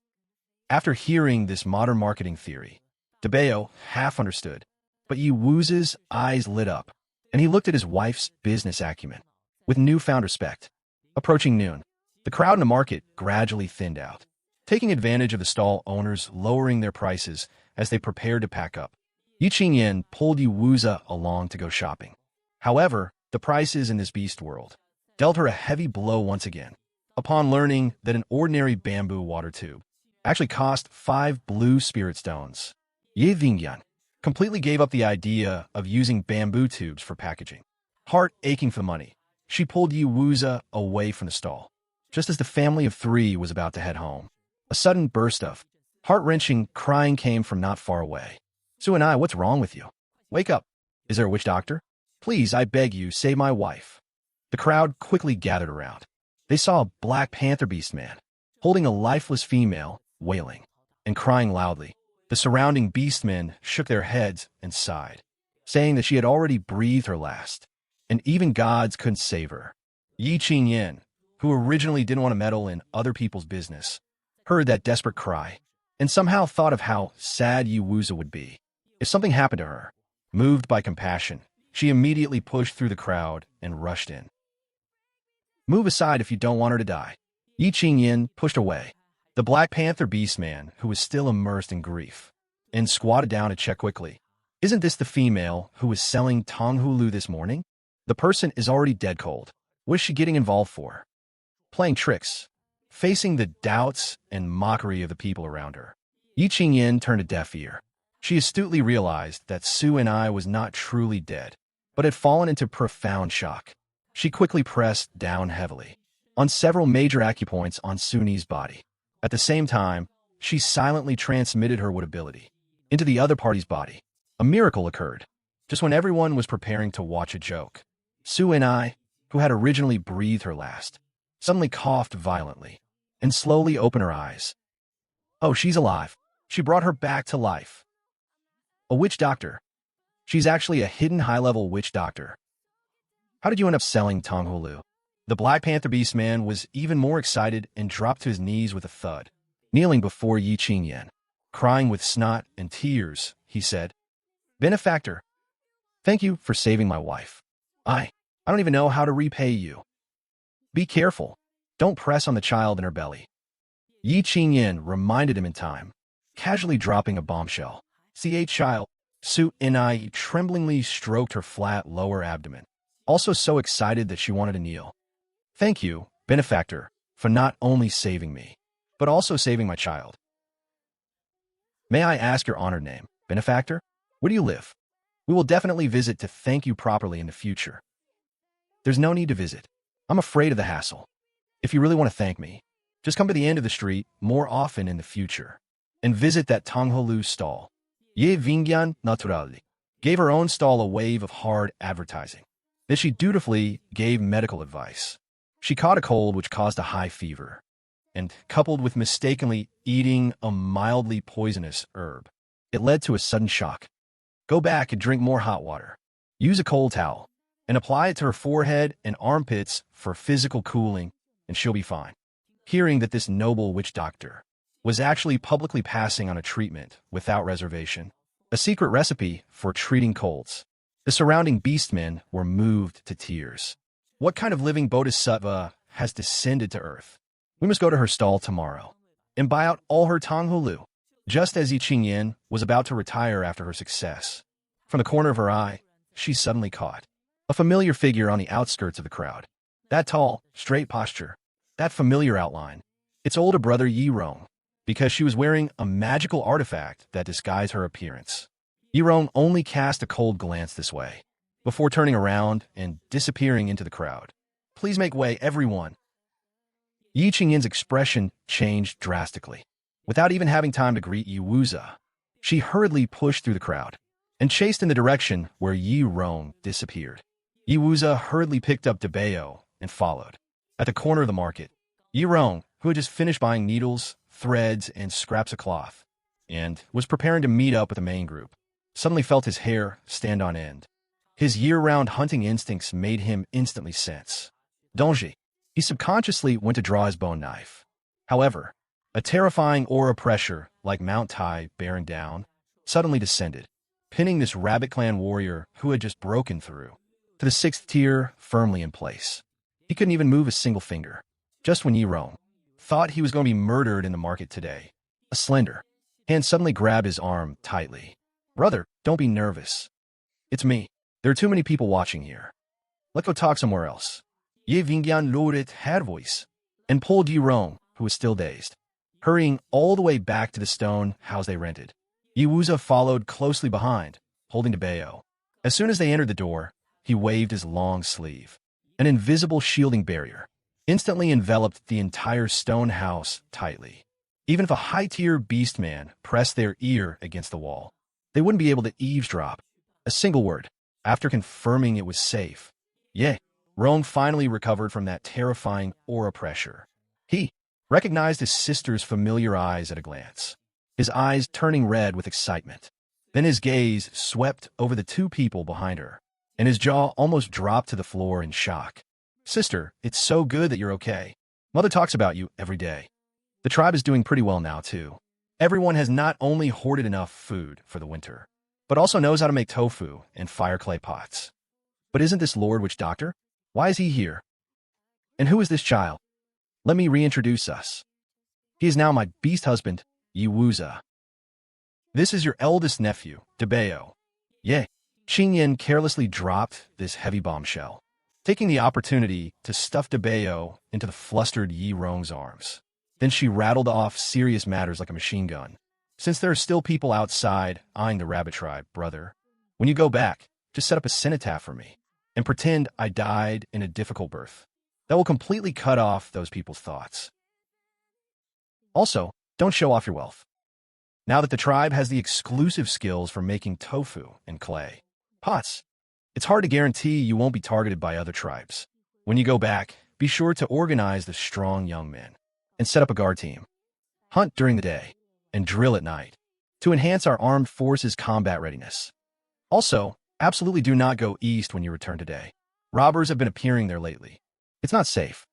After hearing this modern marketing theory, Deepening half understood, but Yi Wuzi's eyes lit up, and he looked at his wife's business acumen with newfound respect. Approaching noon, the crowd in the market gradually thinned out, taking advantage of the stall owners lowering their prices as they prepared to pack up. Yi Qingyan pulled Yi Wuzi along to go shopping. However, the prices in this beast world dealt her a heavy blow once again, upon learning that an ordinary bamboo water tube actually cost 5 blue spirit stones. Ye Vingyan completely gave up the idea of using bamboo tubes for packaging. Heart aching for money, she pulled Yi Wuzi away from the stall. Just as the family of 3 was about to head home, a sudden burst of heart-wrenching crying came from not far away. Su and I, what's wrong with you? Wake up. Is there a witch doctor? Please, I beg you, save my wife. The crowd quickly gathered around. They saw a Black Panther beast man, holding a lifeless female, wailing and crying loudly. The surrounding beastmen shook their heads and sighed, saying that she had already breathed her last, and even gods couldn't save her. Yi Qingyan, who originally didn't want to meddle in other people's business, heard that desperate cry, and somehow thought of how sad Yi Wuzi would be if something happened to her. Moved by compassion, she immediately pushed through the crowd and rushed in. Move aside if you don't want her to die. Yi Qingyan pushed away the Black Panther beastman, who was still immersed in grief, and squatted down to check quickly. Isn't this the female who was selling Tonghulu this morning? The person is already dead cold. What is she getting involved for? Playing tricks. Facing the doubts and mockery of the people around her, Yi Qingyan turned a deaf ear. She astutely realized that Su and I was not truly dead, but had fallen into profound shock. She quickly pressed down heavily on several major acupoints on Suni's body. At the same time, she silently transmitted her wood ability into the other party's body. A miracle occurred. Just when everyone was preparing to watch a joke, Su and I, who had originally breathed her last, suddenly coughed violently and slowly opened her eyes. Oh, she's alive. She brought her back to life. A witch doctor. She's actually a hidden high-level witch doctor. How did you end up selling Tonghulu? The Black Panther beast man was even more excited and dropped to his knees with a thud. Kneeling before Yi Qingyan, crying with snot and tears, he said, Benefactor, thank you for saving my wife. I don't even know how to repay you. Be careful. Don't press on the child in her belly. Yi Qingyan reminded him in time, casually dropping a bombshell. Child. Su and I tremblingly stroked her flat lower abdomen, also so excited that she wanted to kneel. Thank you, benefactor, for not only saving me, but also saving my child. May I ask your honored name, benefactor? Where do you live? We will definitely visit to thank you properly in the future. There's no need to visit. I'm afraid of the hassle. If you really want to thank me, just come to the end of the street more often in the future and visit that Tonghulu stall. Ye Vingyan Naturali gave her own stall a wave of hard advertising. Then she dutifully gave medical advice. She caught a cold which caused a high fever, and coupled with mistakenly eating a mildly poisonous herb, it led to a sudden shock. Go back and drink more hot water. Use a cold towel and apply it to her forehead and armpits for physical cooling, and she'll be fine. Hearing that this noble witch doctor was actually publicly passing on a treatment without reservation, a secret recipe for treating colds, the surrounding beastmen were moved to tears. What kind of living bodhisattva has descended to earth? We must go to her stall tomorrow and buy out all her Tonghulu. Just as Yi Qingyan was about to retire after her success, from the corner of her eye, she suddenly caught a familiar figure on the outskirts of the crowd. That tall, straight posture, that familiar outline. It's older brother Yi Rong, because she was wearing a magical artifact that disguised her appearance. Yi Rong only cast a cold glance this way, before turning around and disappearing into the crowd. Please make way, everyone. Yi Qingyan's expression changed drastically. Without even having time to greet Yi Wuza, she hurriedly pushed through the crowd and chased in the direction where Yi Rong disappeared. Yi Wuza hurriedly picked up Debeo and followed. At the corner of the market, Yi Rong, who had just finished buying needles, threads, and scraps of cloth, and was preparing to meet up with the main group, suddenly felt his hair stand on end. His year-round hunting instincts made him instantly sense danger. He subconsciously went to draw his bone knife. However, a terrifying aura pressure, like Mount Tai bearing down, suddenly descended, pinning this Rabbit Clan warrior who had just broken through to the 6th tier firmly in place. He couldn't even move a single finger. Just when Yi Rong thought he was going to be murdered in the market today, a slender hand suddenly grabbed his arm tightly. Brother, don't be nervous. It's me. There are too many people watching here. Let's go talk somewhere else. Ye Vingyan lowered her voice and pulled Yi Rong, who was still dazed, hurrying all the way back to the stone house they rented. Yi Wuza followed closely behind, holding Debeo. As soon as they entered the door, he waved his long sleeve. An invisible shielding barrier instantly enveloped the entire stone house tightly. Even if a high-tier beastman pressed their ear against the wall, they wouldn't be able to eavesdrop a single word. After confirming it was safe, Rong finally recovered from that terrifying aura pressure. He recognized his sister's familiar eyes at a glance, his eyes turning red with excitement. Then his gaze swept over the two people behind her, and his jaw almost dropped to the floor in shock. Sister, it's so good that you're okay. Mother talks about you every day. The tribe is doing pretty well now, too. Everyone has not only hoarded enough food for the winter, but also knows how to make tofu and fire clay pots. But isn't this Lord Witch Doctor? Why is he here? And who is this child? Let me reintroduce us. He is now my beast husband, Yi Wuza. This is your eldest nephew, Debeo. Qingyan carelessly dropped this heavy bombshell, taking the opportunity to stuff Debeo into the flustered Yi Rong's arms. Then she rattled off serious matters like a machine gun. Since there are still people outside eyeing the rabbit tribe, brother, when you go back, just set up a cenotaph for me and pretend I died in a difficult birth. That will completely cut off those people's thoughts. Also, don't show off your wealth. Now that the tribe has the exclusive skills for making tofu and clay pots, it's hard to guarantee you won't be targeted by other tribes. When you go back, be sure to organize the strong young men and set up a guard team. Hunt during the day and drill at night to enhance our armed forces' combat readiness. Also, absolutely do not go east when you return today. Robbers have been appearing there lately. It's not safe.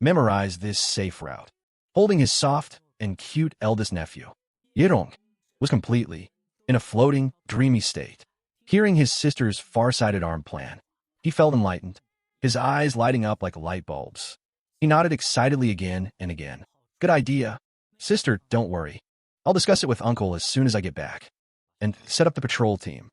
Memorize this safe route. Holding his soft and cute eldest nephew, Yi Rong was completely in a floating, dreamy state. Hearing his sister's far-sighted arm plan, he felt enlightened, his eyes lighting up like light bulbs. He nodded excitedly again and again. Good idea. Sister, don't worry. I'll discuss it with Uncle as soon as I get back. And set up the patrol team.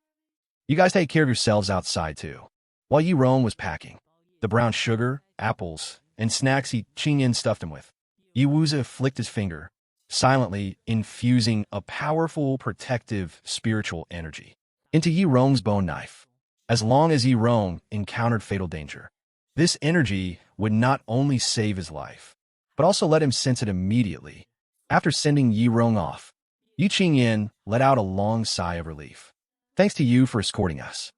You guys take care of yourselves outside, too. While Yi Rong was packing the brown sugar, apples, and snacks Yi Qingyan stuffed him with, Yi Wuza flicked his finger, silently infusing a powerful, protective, spiritual energy into Yi Rong's bone knife. As long as Yi Rong encountered fatal danger, this energy would not only save his life, but also let him sense it immediately. After sending Yi Rong off, Yi Qingyan let out a long sigh of relief. Thanks to you for escorting us.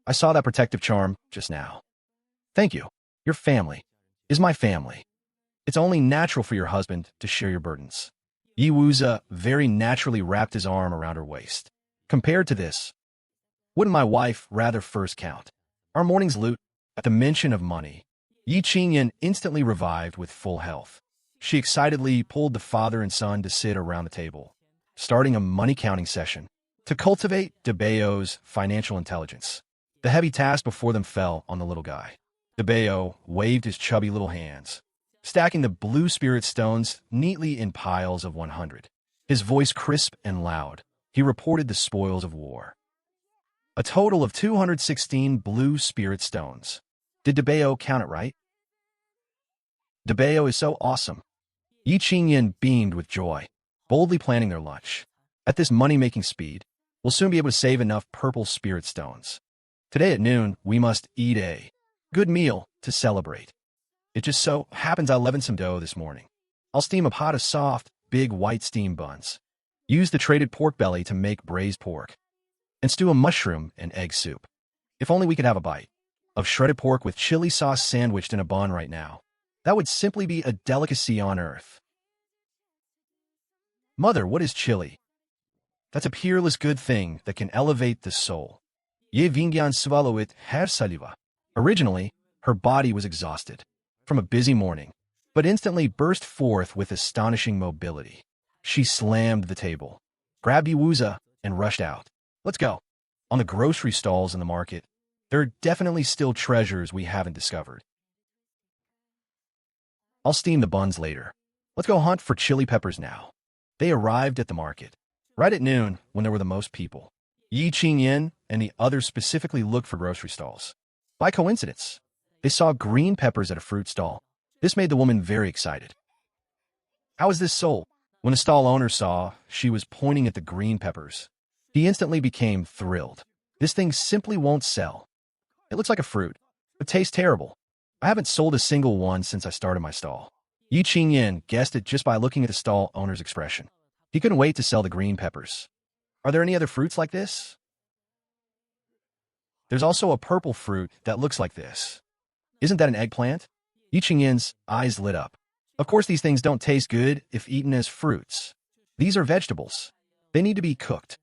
I saw that protective charm just now. Thank you. Your family is my family. It's only natural for your husband to share your burdens. Yi Wuza very naturally wrapped his arm around her waist, Compared to this, wouldn't my wife rather first count our morning's loot? At the mention of money, Yi Qingyan instantly revived with full health. She excitedly pulled the father and son to sit around the table, starting a money-counting session to cultivate DeBayo's financial intelligence. The heavy task before them fell on the little guy. DeBayo waved his chubby little hands, stacking the blue spirit stones neatly in piles of 100. His voice crisp and loud, he reported the spoils of war. A total of 216 blue spirit stones. Did DeBayo count it right? DeBayo is so awesome. Yi Qingyan beamed with joy, boldly planning their lunch. At this money-making speed, we'll soon be able to save enough purple spirit stones. Today at noon, we must eat a good meal to celebrate. It just so happens I leavened some dough this morning. I'll steam a pot of soft, big white steam buns. Use the traded pork belly to make braised pork. And stew a mushroom and egg soup. If only we could have a bite of shredded pork with chili sauce sandwiched in a bun right now. That would simply be a delicacy on earth. Mother, what is chili? That's a peerless good thing that can elevate the soul. Ye Vingyan swallowed her saliva. Originally, her body was exhausted from a busy morning, but instantly burst forth with astonishing mobility. She slammed the table, grabbed Iwuza, and rushed out. Let's go. On the grocery stalls in the market, there are definitely still treasures we haven't discovered. I'll steam the buns later. Let's go hunt for chili peppers now. They arrived at the market right at noon when there were the most people. Yi Qingyan and the others specifically looked for grocery stalls. By coincidence, they saw green peppers at a fruit stall. This made the woman very excited. How is this sold? When the stall owner saw she was pointing at the green peppers, he instantly became thrilled. This thing simply won't sell. It looks like a fruit, but tastes terrible. I haven't sold a single one since I started my stall. Yi Qingyan guessed it just by looking at the stall owner's expression. He couldn't wait to sell the green peppers. Are there any other fruits like this? There's also a purple fruit that looks like this. Isn't that an eggplant? Yi Qingyan's eyes lit up. Of course these things don't taste good if eaten as fruits. These are vegetables. They need to be cooked.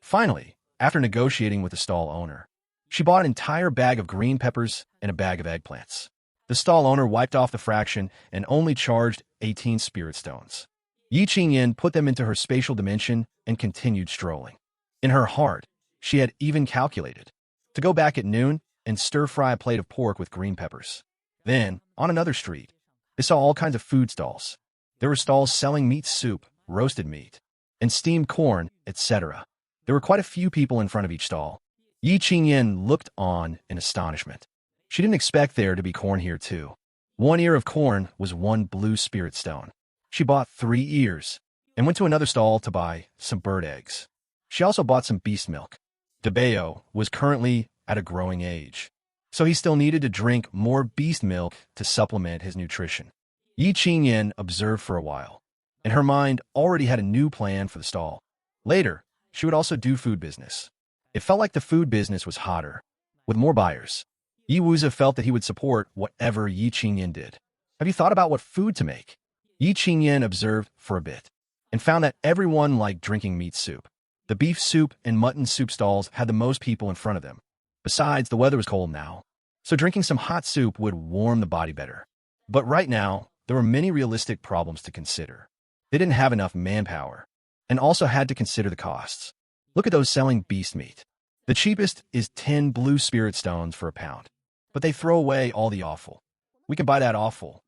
Finally, after negotiating with the stall owner, she bought an entire bag of green peppers and a bag of eggplants. The stall owner wiped off the fraction and only charged 18 spirit stones. Yi Qingyan put them into her spatial dimension and continued strolling. In her heart, she had even calculated to go back at noon and stir-fry a plate of pork with green peppers. Then, on another street, they saw all kinds of food stalls. There were stalls selling meat soup, roasted meat, and steamed corn, etc. There were quite a few people in front of each stall. Yi Qingyan looked on in astonishment. She didn't expect there to be corn here too. 1 ear of corn was 1 blue spirit stone. She bought 3 ears and went to another stall to buy some bird eggs. She also bought some beast milk. DeBayo was currently at a growing age, so he still needed to drink more beast milk to supplement his nutrition. Yi Qingyan observed for a while, and her mind already had a new plan for the stall. Later, she would also do food business. It felt like the food business was hotter, with more buyers. Iwuza felt that he would support whatever Yi Qingyan did. Have you thought about what food to make? Yi Qingyan observed for a bit, and found that everyone liked drinking meat soup. The beef soup and mutton soup stalls had the most people in front of them. Besides, the weather was cold now, so drinking some hot soup would warm the body better. But right now, there were many realistic problems to consider. They didn't have enough manpower, and also had to consider the costs. Look at those selling beast meat. The cheapest is 10 blue spirit stones for a pound, but they throw away all the offal. We can buy that offal,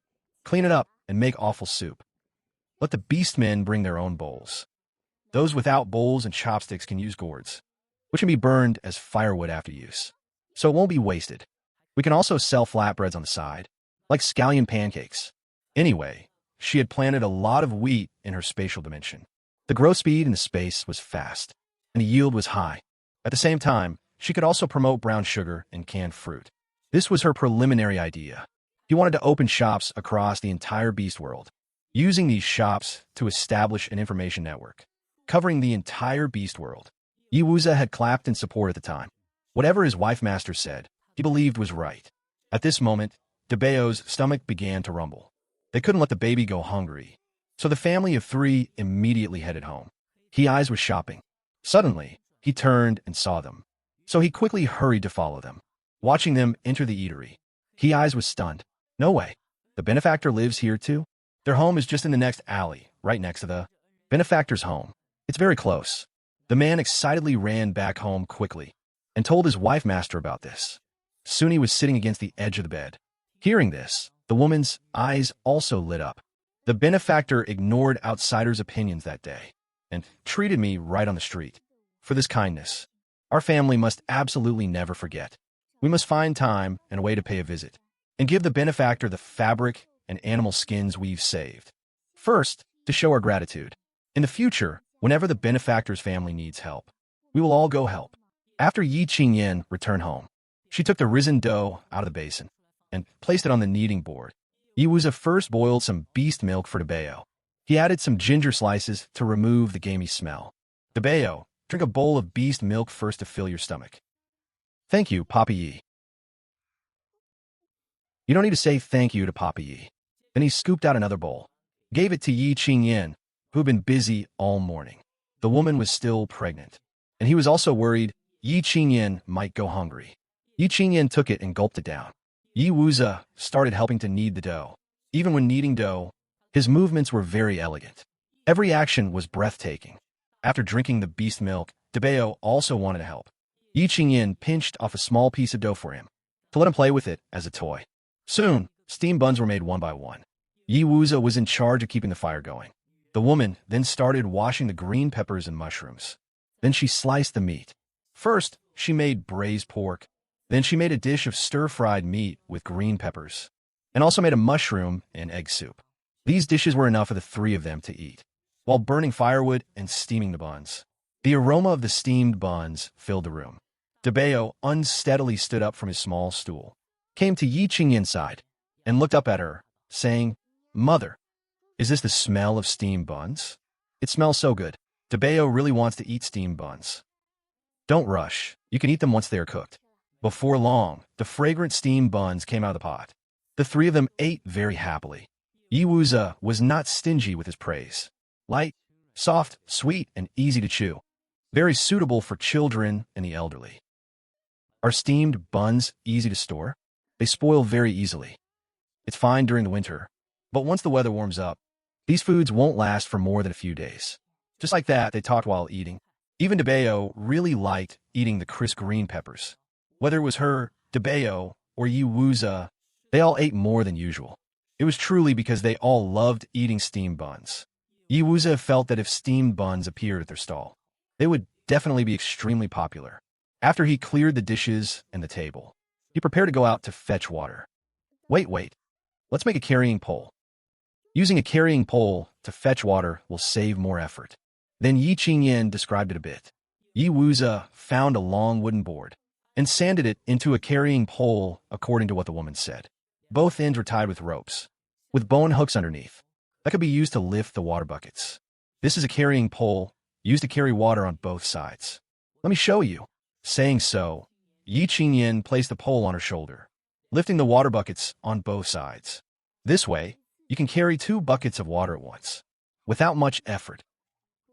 clean it up, and make offal soup. Let the beast men bring their own bowls. Those without bowls and chopsticks can use gourds, which can be burned as firewood after use, so it won't be wasted. We can also sell flatbreads on the side, like scallion pancakes. Anyway, she had planted a lot of wheat in her spatial dimension. The growth speed in the space was fast, and the yield was high. At the same time, she could also promote brown sugar and canned fruit. This was her preliminary idea. He wanted to open shops across the entire beast world, using these shops to establish an information network, covering the entire beast world. Iwuza had clapped in support at the time. Whatever his wife master said, he believed was right. At this moment, DeBayo's stomach began to rumble. They couldn't let the baby go hungry, so the family of 3 immediately headed home. He eyes was shopping. Suddenly, He turned and saw them, so he quickly hurried to follow them. Watching them enter the eatery, he eyes was stunned. No way. The benefactor lives here too? Their home is just in the next alley, right next to the benefactor's home. It's very close. The man excitedly ran back home quickly and told his wife master about this. Soon he was sitting against the edge of the bed. Hearing this, the woman's eyes also lit up. The benefactor ignored outsiders' opinions that day and treated me right on the street. For this kindness, our family must absolutely never forget. We must find time and a way to pay a visit and give the benefactor the fabric and animal skins we've saved. First, to show our gratitude. In the future, whenever the benefactor's family needs help, we will all go help. After Yi Qingyan returned home, she took the risen dough out of the basin and placed it on the kneading board. Yi Wuza first boiled some beast milk for Debeo. He added some ginger slices to remove the gamey smell. Debeo, drink a bowl of beast milk first to fill your stomach. Thank you, Papa Yi. You don't need to say thank you to Papa Yi. Then he scooped out another bowl, gave it to Yi Qingyan, who had been busy all morning. The woman was still pregnant, and he was also worried Yi Qingyan might go hungry. Yi Qingyan took it and gulped it down. Yi Wuza started helping to knead the dough. Even when kneading dough, his movements were very elegant. Every action was breathtaking. After drinking the beast milk, Debeo also wanted to help. Yi Qingyan pinched off a small piece of dough for him, to let him play with it as a toy. Soon, steam buns were made one by one. Yi Wuza was in charge of keeping the fire going. The woman then started washing the green peppers and mushrooms. Then she sliced the meat. First, she made braised pork. Then she made a dish of stir-fried meat with green peppers, and also made a mushroom and egg soup. These dishes were enough for the three of them to eat, while burning firewood and steaming the buns. The aroma of the steamed buns filled the room. Debeo unsteadily stood up from his small stool, came to Yi Qingyan's side, and looked up at her, saying, "Mother, is this the smell of steamed buns? It smells so good. Debeo really wants to eat steamed buns." "Don't rush. You can eat them once they are cooked." Before long, the fragrant steamed buns came out of the pot. The three of them ate very happily. Yi Wuza was not stingy with his praise. Light, soft, sweet, and easy to chew. Very suitable for children and the elderly. Are steamed buns easy to store? They spoil very easily. It's fine during the winter, but once the weather warms up, these foods won't last for more than a few days. Just like that, they talked while eating. Even Debeo really liked eating the crisp green peppers. Whether it was her, Debeo, or Yi Wuza, they all ate more than usual. It was truly because they all loved eating steamed buns. Yi Wuza felt that if steamed buns appeared at their stall, they would definitely be extremely popular. After he cleared the dishes and the table, he prepared to go out to fetch water. Wait. Let's make a carrying pole. Using a carrying pole to fetch water will save more effort. Then Yi Qingyan described it a bit. Yi Wuza found a long wooden board and sanded it into a carrying pole according to what the woman said. Both ends were tied with ropes, with bone hooks underneath, that could be used to lift the water buckets. This is a carrying pole used to carry water on both sides. Let me show you. Saying so, Yi Qingyan placed the pole on her shoulder, lifting the water buckets on both sides. This way, you can carry 2 buckets of water at once, without much effort.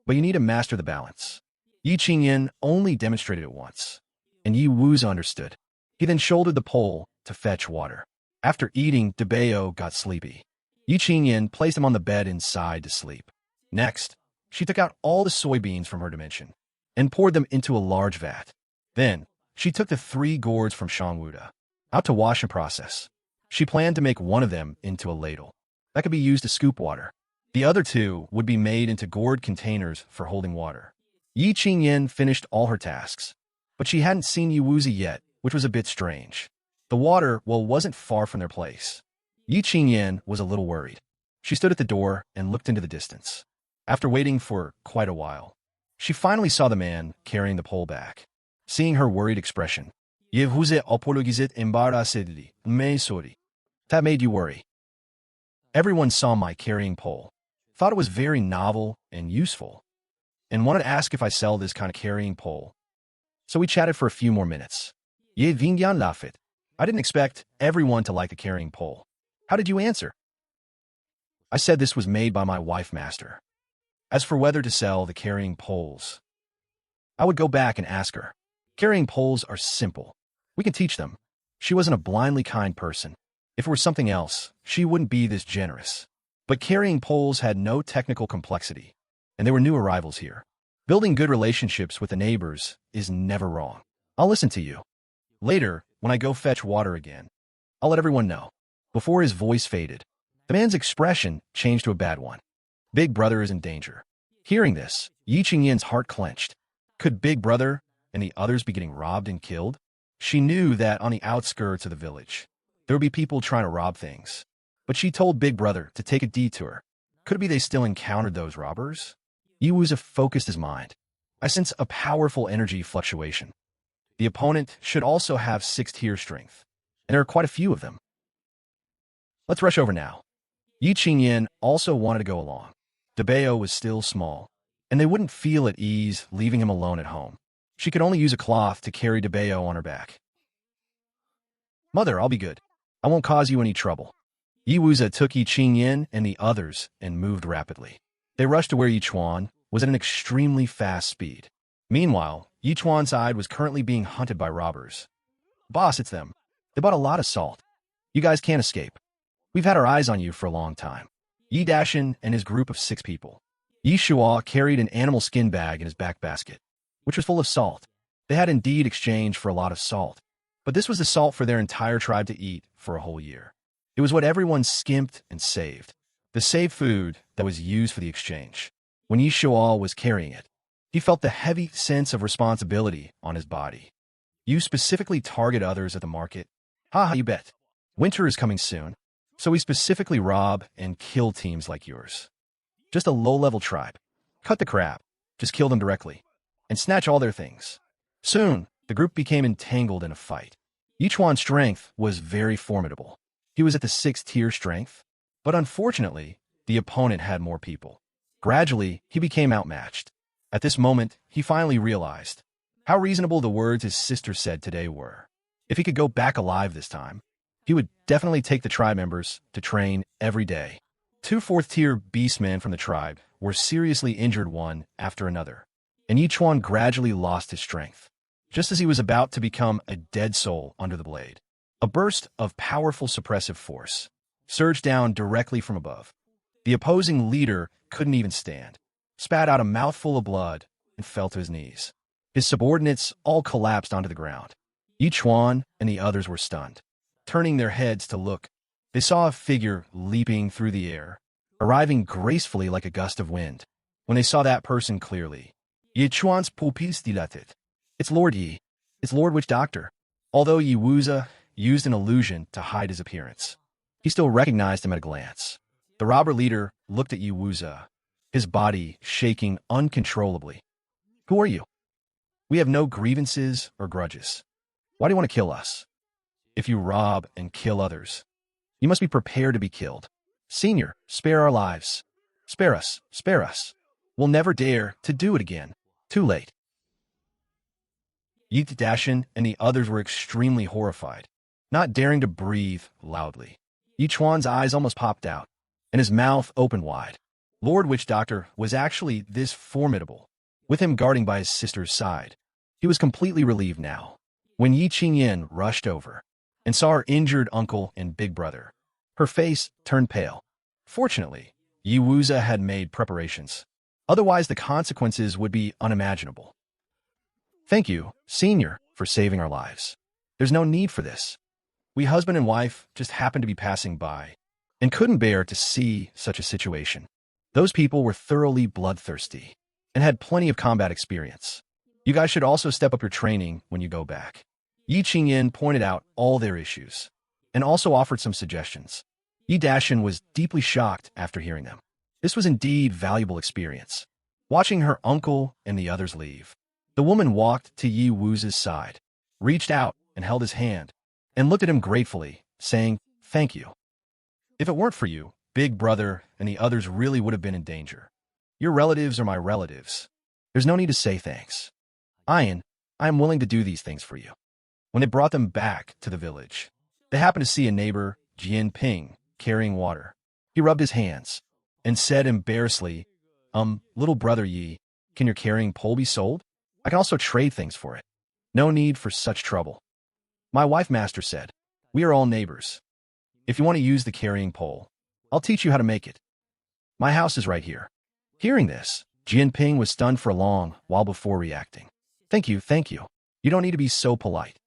But you need to master the balance. Yi Qingyan only demonstrated it once, and Yi Wuza understood. He then shouldered the pole to fetch water. After eating, Debeo got sleepy. Yi Qingyan placed him on the bed inside to sleep. Next, she took out all the soybeans from her dimension and poured them into a large vat. Then, she took the 3 gourds from Shangwuda out to wash and process. She planned to make one of them into a ladle that could be used to scoop water. The other 2 would be made into gourd containers for holding water. Yi Qingyan finished all her tasks, but she hadn't seen Yi Wuza yet, which was a bit strange. The water well wasn't far from their place. Yi Qingyan was a little worried. She stood at the door and looked into the distance. After waiting for quite a while, she finally saw the man carrying the pole back. Seeing her worried expression, "Ye vous apologizet embarrassedly, mais sorry." That made you worry. Everyone saw my carrying pole, thought it was very novel and useful, and wanted to ask if I sell this kind of carrying pole. So we chatted for a few more minutes. Ye vingyan lafit. I didn't expect everyone to like the carrying pole. How did you answer? I said this was made by my wife master. As for whether to sell the carrying poles, I would go back and ask her. Carrying poles are simple. We can teach them. She wasn't a blindly kind person. If it were something else, she wouldn't be this generous. But carrying poles had no technical complexity, and there were new arrivals here. Building good relationships with the neighbors is never wrong. I'll listen to you. Later, when I go fetch water again, I'll let everyone know. Before his voice faded, the man's expression changed to a bad one. Big Brother is in danger. Hearing this, Yi Qingyin's heart clenched. Could Big Brother and the others be getting robbed and killed? She knew that on the outskirts of the village, there would be people trying to rob things. But she told Big Brother to take a detour. Could it be they still encountered those robbers? Yi Wuza focused his mind. I sense a powerful energy fluctuation. The opponent should also have 6th-tier strength, and there are quite a few of them. Let's rush over now. Yi Qingyin also wanted to go along. Debeo was still small, and they wouldn't feel at ease leaving him alone at home. She could only use a cloth to carry Debeo on her back. Mother, I'll be good. I won't cause you any trouble. Yi Wuza took Yi Qingyin and the others and moved rapidly. They rushed to where Yi Chuan was at an extremely fast speed. Meanwhile, Yi Chuan's side was currently being hunted by robbers. Boss, it's them. They bought a lot of salt. You guys can't escape. We've had our eyes on you for a long time. Yi Dashin and his group of 6 people. Yi Shua carried an animal skin bag in his back basket, which was full of salt. They had indeed exchanged for a lot of salt, but this was the salt for their entire tribe to eat for a whole year. It was what everyone skimped and saved. The saved food that was used for the exchange. When Yi Shua was carrying it, he felt the heavy sense of responsibility on his body. You specifically target others at the market? Haha, you bet. Winter is coming soon, so we specifically rob and kill teams like yours. Just a low-level tribe. Cut the crap. Just kill them directly. And snatch all their things. Soon, the group became entangled in a fight. Yi Chuan's strength was very formidable. He was at the 6th-tier strength, but unfortunately, the opponent had more people. Gradually, he became outmatched. At this moment, he finally realized how reasonable the words his sister said today were. If he could go back alive this time, he would definitely take the tribe members to train every day. 2 4th-tier beastmen from the tribe were seriously injured one after another, and Yi Chuan gradually lost his strength. Just as he was about to become a dead soul under the blade, a burst of powerful suppressive force surged down directly from above. The opposing leader couldn't even stand, spat out a mouthful of blood, and fell to his knees. His subordinates all collapsed onto the ground. Yi Chuan and the others were stunned. Turning their heads to look, they saw a figure leaping through the air, arriving gracefully like a gust of wind. When they saw that person clearly, Yi Chuan's pupils dilated. It's Lord Yi. It's Lord Witch Doctor. Although Yi Wuza used an illusion to hide his appearance, he still recognized him at a glance. The robber leader looked at Yi Wuza, his body shaking uncontrollably. Who are you? We have no grievances or grudges. Why do you want to kill us? If you rob and kill others, you must be prepared to be killed. Senior, spare our lives. Spare us, spare us. We'll never dare to do it again. Too late. Yi Dashin and the others were extremely horrified, not daring to breathe loudly. Yi Chuan's eyes almost popped out, and his mouth opened wide. Lord Witch Doctor was actually this formidable, with him guarding by his sister's side. He was completely relieved now. When Yi Qingyin rushed over and saw her injured uncle and big brother, her face turned pale. Fortunately, Yi Wuza had made preparations. Otherwise, the consequences would be unimaginable. Thank you, Senior, for saving our lives. There's no need for this. We husband and wife just happened to be passing by and couldn't bear to see such a situation. Those people were thoroughly bloodthirsty and had plenty of combat experience. You guys should also step up your training when you go back. Yi Qingyin pointed out all their issues and also offered some suggestions. Yi Dashin was deeply shocked after hearing them. This was indeed valuable experience. Watching her uncle and the others leave, the woman walked to Yi Wuza's side, reached out and held his hand, and looked at him gratefully, saying, "Thank you. If it weren't for you, Big Brother and the others really would have been in danger. Your relatives are my relatives. There's no need to say thanks. I am willing to do these things for you." When they brought them back to the village, they happened to see a neighbor, Jian Ping, carrying water. He rubbed his hands and said embarrassedly, Little brother Yi, can your carrying pole be sold? I can also trade things for it. No need for such trouble. My wife master said, we are all neighbors. If you want to use the carrying pole, I'll teach you how to make it. My house is right here. Hearing this, Jinping was stunned for a long while before reacting. Thank you, thank you. You don't need to be so polite.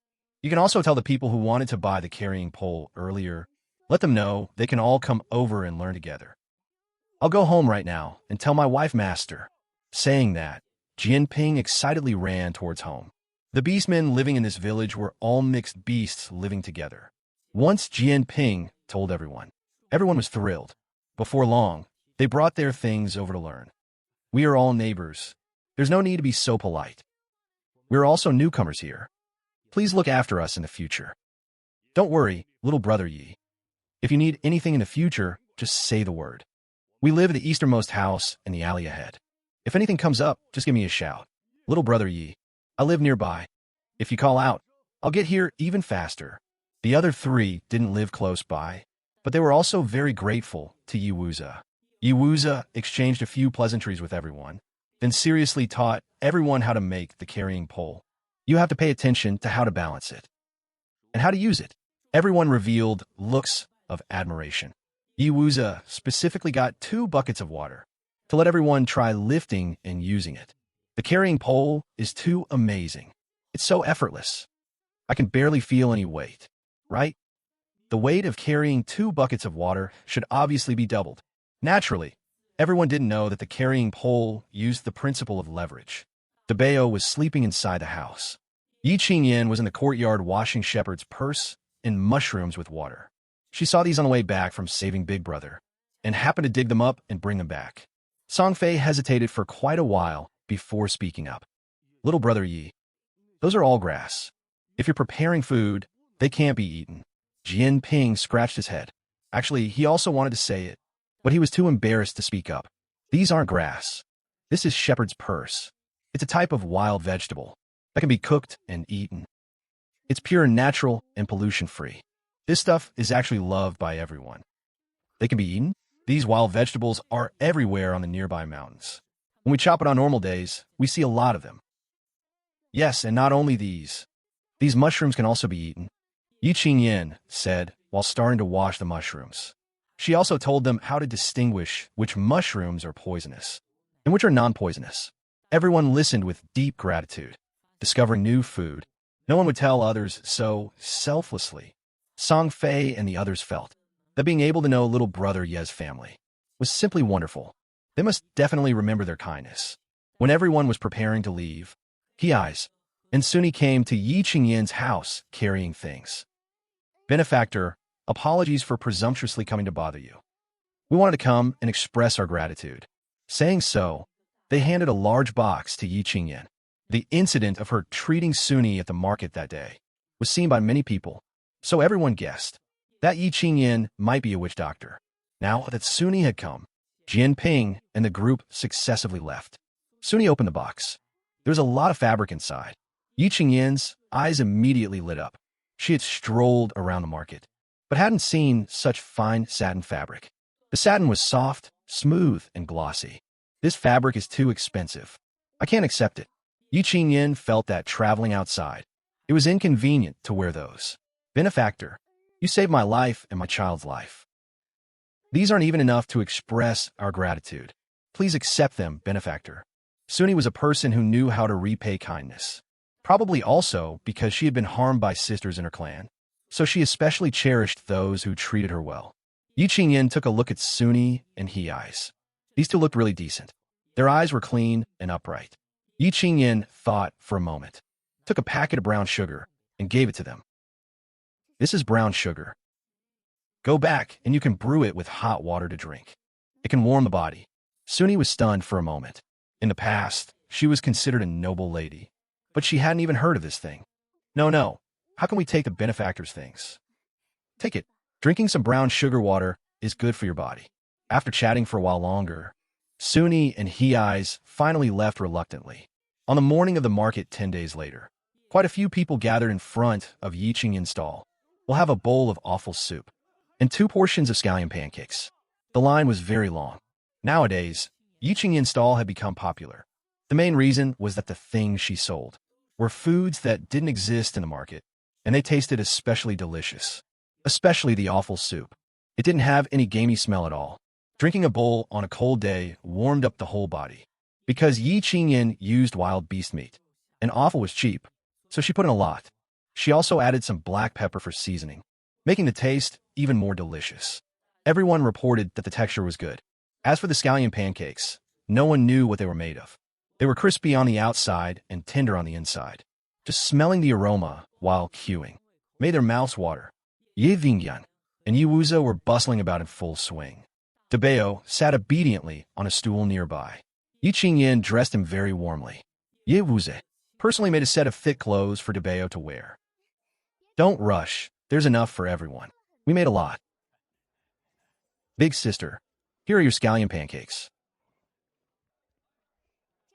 You can also tell the people who wanted to buy the carrying pole earlier, let them know they can all come over and learn together. I'll go home right now and tell my wife master. Saying that, Jinping excitedly ran towards home. The beastmen living in this village were all mixed beasts living together. Once Jinping told everyone, everyone was thrilled. Before long, they brought their things over to learn. We are all neighbors. There's no need to be so polite. We're also newcomers here. Please look after us in the future. Don't worry, little brother Yi. If you need anything in the future, just say the word. We live at the easternmost house in the alley ahead. If anything comes up, just give me a shout. Little brother Yi. I live nearby. If you call out, I'll get here even faster. The other three didn't live close by, but they were also very grateful to Yi Wuza. Yi Wuza exchanged a few pleasantries with everyone, then seriously taught everyone how to make the carrying pole. You have to pay attention to how to balance it and how to use it. Everyone revealed looks of admiration. Yi Wuza specifically got 2 buckets of water to let everyone try lifting and using it. The carrying pole is too amazing. It's so effortless. I can barely feel any weight, right? The weight of carrying 2 buckets of water should obviously be doubled. Naturally, everyone didn't know that the carrying pole used the principle of leverage. Debeo was sleeping inside the house. Yi Qingyan was in the courtyard washing Shepherd's purse and mushrooms with water. She saw these on the way back from saving Big Brother and happened to dig them up and bring them back. Songfei hesitated for quite a while before speaking up. Little brother Yi, those are all grass. If you're preparing food, they can't be eaten. Jinping scratched his head. Actually, he also wanted to say it, but he was too embarrassed to speak up. These aren't grass. This is shepherd's purse. It's a type of wild vegetable that can be cooked and eaten. It's pure and natural and pollution-free. This stuff is actually loved by everyone. They can be eaten. These wild vegetables are everywhere on the nearby mountains. When we chop it on normal days, we see a lot of them. Yes, and not only these. These mushrooms can also be eaten. Yi Qingyan said while starting to wash the mushrooms. She also told them how to distinguish which mushrooms are poisonous and which are non-poisonous. Everyone listened with deep gratitude. Discovering new food, no one would tell others so selflessly. Song Fei and the others felt that being able to know little brother Ye's family was simply wonderful. They must definitely remember their kindness. When everyone was preparing to leave, He-Eyes and Suni came to Yi Qingyan's house carrying things. Benefactor, apologies for presumptuously coming to bother you. We wanted to come and express our gratitude. Saying so, they handed a large box to Yi Qingyan. The incident of her treating Suni at the market that day was seen by many people, so everyone guessed that Yi Qingyan might be a witch doctor. Now that Suni had come, Jinping and the group successively left. Suni opened the box. There was a lot of fabric inside. Yi Qingyan's eyes immediately lit up. She had strolled around the market, but hadn't seen such fine satin fabric. The satin was soft, smooth, and glossy. This fabric is too expensive. I can't accept it. Yi Qingyan felt that traveling outside, it was inconvenient to wear those. Benefactor, you saved my life and my child's life. These aren't even enough to express our gratitude. Please accept them, benefactor. Suni was a person who knew how to repay kindness. Probably also because she had been harmed by sisters in her clan, so she especially cherished those who treated her well. Yi Qingyan took a look at Suni and He-Eyes. These two looked really decent. Their eyes were clean and upright. Yi Qingyan thought for a moment, took a packet of brown sugar, and gave it to them. This is brown sugar. Go back and you can brew it with hot water to drink. It can warm the body. Suni was stunned for a moment. In the past, she was considered a noble lady, but she hadn't even heard of this thing. No. How can we take the benefactor's things? Take it. Drinking some brown sugar water is good for your body. After chatting for a while longer, Suni and He-Eyes finally left reluctantly. On the morning of the market 10 days later, quite a few people gathered in front of Yi Qingyan's stall. We'll have a bowl of offal soup and 2 portions of scallion pancakes. The line was very long. Nowadays, Yi Qingyan's stall had become popular. The main reason was that the things she sold were foods that didn't exist in the market, and they tasted especially delicious, especially the awful soup. It didn't have any gamey smell at all. Drinking a bowl on a cold day warmed up the whole body. Because Yi Qingyan used wild beast meat, and offal was cheap, so she put in a lot. She also added some black pepper for seasoning, making the taste even more delicious. Everyone reported that the texture was good. As for the scallion pancakes, no one knew what they were made of. They were crispy on the outside and tender on the inside. Just smelling the aroma while queuing made their mouths water. Ye Vingyan and Yi Wuze were bustling about in full swing. Debeo sat obediently on a stool nearby. Yi Qingyan dressed him very warmly. Ye Wuze personally made a set of thick clothes for Debeo to wear. Don't rush. There's enough for everyone. We made a lot. Big sister, here are your scallion pancakes.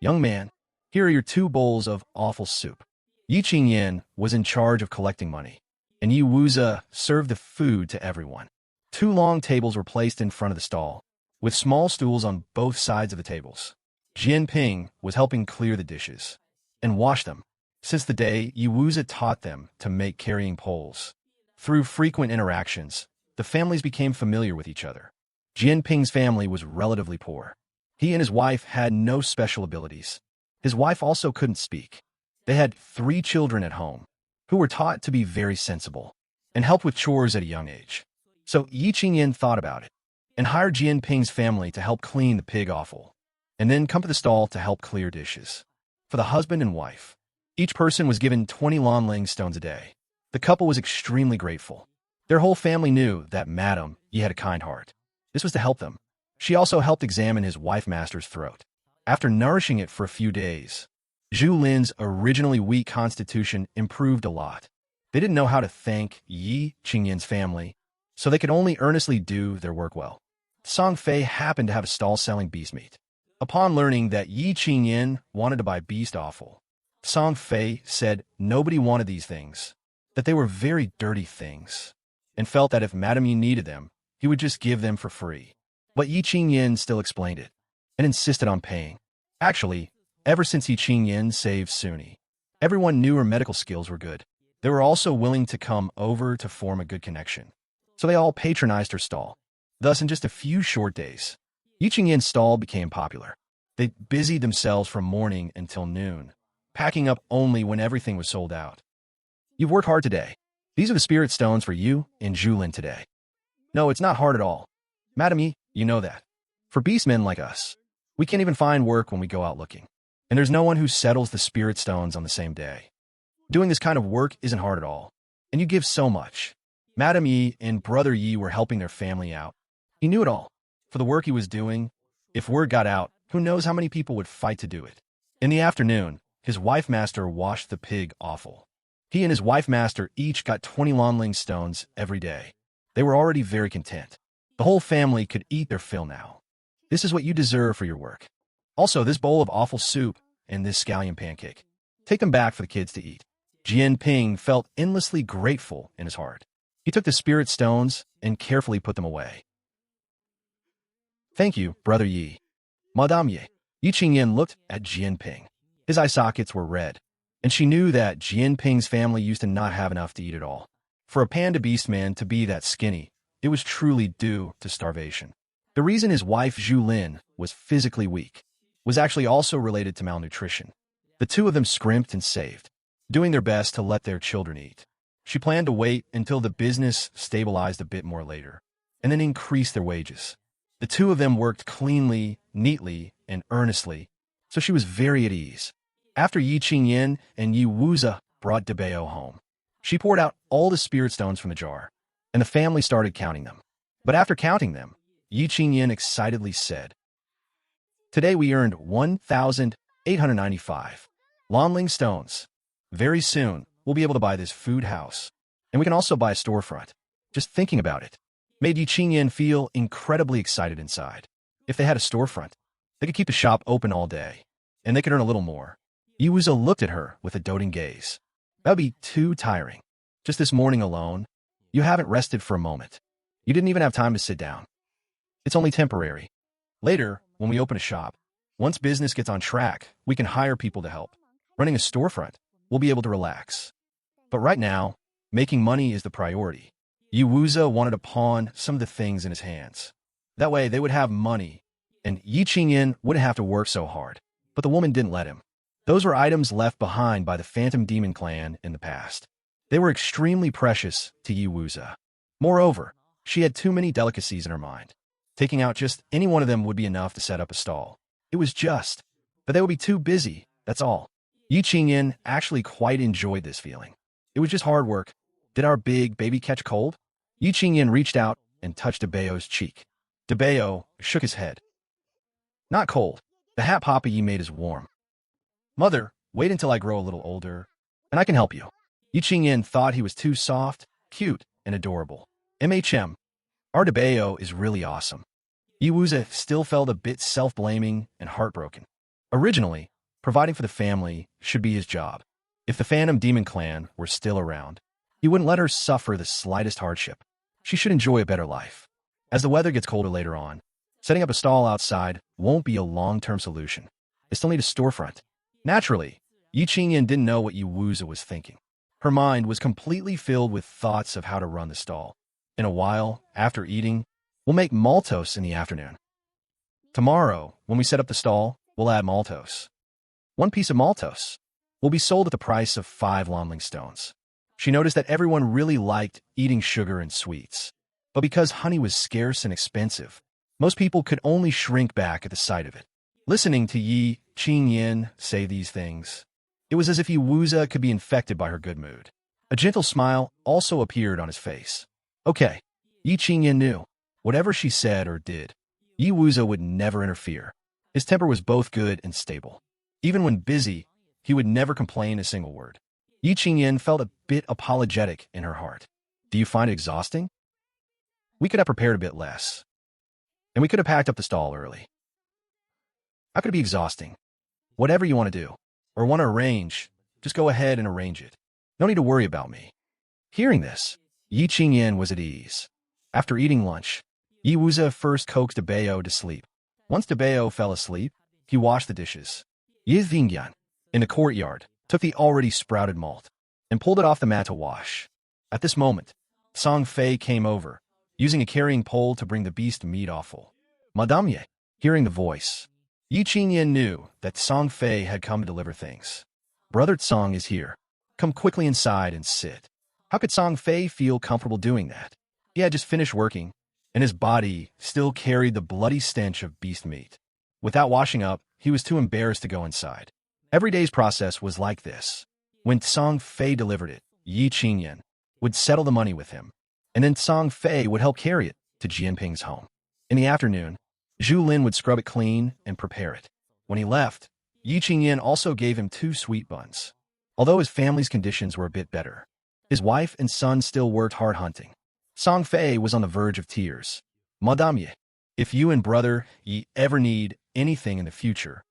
Young man, here are your 2 bowls of awful soup. Yi Qingyan was in charge of collecting money, and Yi Wuze served the food to everyone. 2 long tables were placed in front of the stall, with small stools on both sides of the tables. Jianping was helping clear the dishes and wash them, since the day Yi Wuze taught them to make carrying poles. Through frequent interactions, the families became familiar with each other. Jianping's family was relatively poor. He and his wife had no special abilities. His wife also couldn't speak. They had 3 children at home, who were taught to be very sensible and help with chores at a young age. So Yi Qingyan thought about it and hired Jianping's family to help clean the pig offal, and then come to the stall to help clear dishes. For the husband and wife, each person was given 20 Lanling stones a day. The couple was extremely grateful. Their whole family knew that Madame Yi had a kind heart. This was to help them. She also helped examine his wife-master's throat. After nourishing it for a few days, Zhu Lin's originally weak constitution improved a lot. They didn't know how to thank Yi Qingyan's family, so they could only earnestly do their work well. Song Fei happened to have a stall selling beast meat. Upon learning that Yi Qingyan wanted to buy beast offal, Song Fei said nobody wanted these things, that they were very dirty things, and felt that if Madame Yi needed them, he would just give them for free. But Yi Qingyan still explained it, and insisted on paying. Actually, ever since Yi Qingyan saved Suni, everyone knew her medical skills were good. They were also willing to come over to form a good connection, so they all patronized her stall. Thus, in just a few short days, Yi Qingyan's stall became popular. They busied themselves from morning until noon, packing up only when everything was sold out. You've worked hard today. These are the spirit stones for you and Zhulin today. No, it's not hard at all. Madam Yi, you know that. For beastmen like us, we can't even find work when we go out looking. And there's no one who settles the spirit stones on the same day. Doing this kind of work isn't hard at all. And you give so much. Madam Yi and Brother Yi were helping their family out. He knew it all. For the work he was doing, if word got out, who knows how many people would fight to do it. In the afternoon, his wife-master washed the pig offal. He and his wife-master each got 20 Lanling stones every day. They were already very content. The whole family could eat their fill now. This is what you deserve for your work. Also, this bowl of awful soup and this scallion pancake. Take them back for the kids to eat. Jianping felt endlessly grateful in his heart. He took the spirit stones and carefully put them away. Thank you, Brother Yi. Madame Yi. Yi Qingyan looked at Jianping. His eye sockets were red, and she knew that Jianping's family used to not have enough to eat at all. For a panda beastman to be that skinny, it was truly due to starvation. The reason his wife Zhu Lin was physically weak was actually also related to malnutrition. The two of them scrimped and saved, doing their best to let their children eat. She planned to wait until the business stabilized a bit more later, and then increase their wages. The two of them worked cleanly, neatly, and earnestly, so she was very at ease. After Yi Qingyan and Yi Wuze brought Debeo home, she poured out all the spirit stones from the jar, and the family started counting them. But after counting them, Yi Qingyan excitedly said, "Today we earned 1,895 Lanling stones. Very soon, we'll be able to buy this food house, and we can also buy a storefront." Just thinking about it made Yi Qingyan feel incredibly excited inside. If they had a storefront, they could keep the shop open all day, and they could earn a little more. Yi Wuze looked at her with a doting gaze. That would be too tiring. Just this morning alone, you haven't rested for a moment. You didn't even have time to sit down. It's only temporary. Later, when we open a shop, Once business gets on track, we can hire people to help. Running a storefront, we'll be able to relax. But right now, making money is the priority. Yiwuza wanted to pawn some of the things in his hands. That way, they would have money, and Yi Qingyan wouldn't have to work so hard. But the woman didn't let him. Those were items left behind by the Phantom Demon clan in the past. They were extremely precious to Yiwuza. Moreover, she had too many delicacies in her mind. Taking out just any one of them would be enough to set up a stall. It was just, but they would be too busy, that's all. Yi Qingyan actually quite enjoyed this feeling. It was just hard work. Did our big baby catch cold? Yi Qingyan reached out and touched Debeo's cheek. Debeo shook his head. Not cold. The hat Papa Yi made is warm. Mother, wait until I grow a little older, and I can help you. Yi Qingyan thought he was too soft, cute, and adorable. Our Debeo is really awesome. Yiwuza still felt a bit self-blaming and heartbroken. Originally, providing for the family should be his job. If the Phantom Demon clan were still around, he wouldn't let her suffer the slightest hardship. She should enjoy a better life. As the weather gets colder later on, setting up a stall outside won't be a long-term solution. They still need a storefront. Naturally, Yi Qingyan didn't know what Yiwuza was thinking. Her mind was completely filled with thoughts of how to run the stall. In a while, after eating, we'll make maltose in the afternoon. Tomorrow, when we set up the stall, we'll add maltose. One piece of maltose will be sold at the price of 5 Lonling stones. She noticed that everyone really liked eating sugar and sweets. But because honey was scarce and expensive, most people could only shrink back at the sight of it. Listening to Yi Qingyan say these things, it was as if Yiwuza could be infected by her good mood. A gentle smile also appeared on his face. Okay, Yi Qingyan knew. Whatever she said or did, Yiwuza would never interfere. His temper was both good and stable. Even when busy, he would never complain a single word. Yi Qingyan felt a bit apologetic in her heart. Do you find it exhausting? We could have prepared a bit less. And we could have packed up the stall early. How could it be exhausting? Whatever you want to do, or want to arrange, just go ahead and arrange it. No need to worry about me. Hearing this, Yi Qingyan was at ease. After eating lunch, Yiwuza first coaxed Debeo to sleep. Once Debeo fell asleep, he washed the dishes. Yi Qingyan, in the courtyard, took the already sprouted malt and pulled it off the mat to wash. At this moment, Song Fei came over, using a carrying pole to bring the beast meat offal. Madame Ye, hearing the voice, Yi Qingyan knew that Song Fei had come to deliver things. Brother Tsong is here. Come quickly inside and sit. How could Song Fei feel comfortable doing that? He had just finished working, and his body still carried the bloody stench of beast meat. Without washing up, he was too embarrassed to go inside. Every day's process was like this. When Song Fei delivered it, Yi Qingyan would settle the money with him, and then Song Fei would help carry it to Jianping's home. In the afternoon, Zhu Lin would scrub it clean and prepare it. When he left, Yi Qingyan also gave him 2 sweet buns. Although his family's conditions were a bit better, his wife and son still worked hard hunting. Song Fei was on the verge of tears. Madame Ye, if you and brother Yi ever need anything in the future,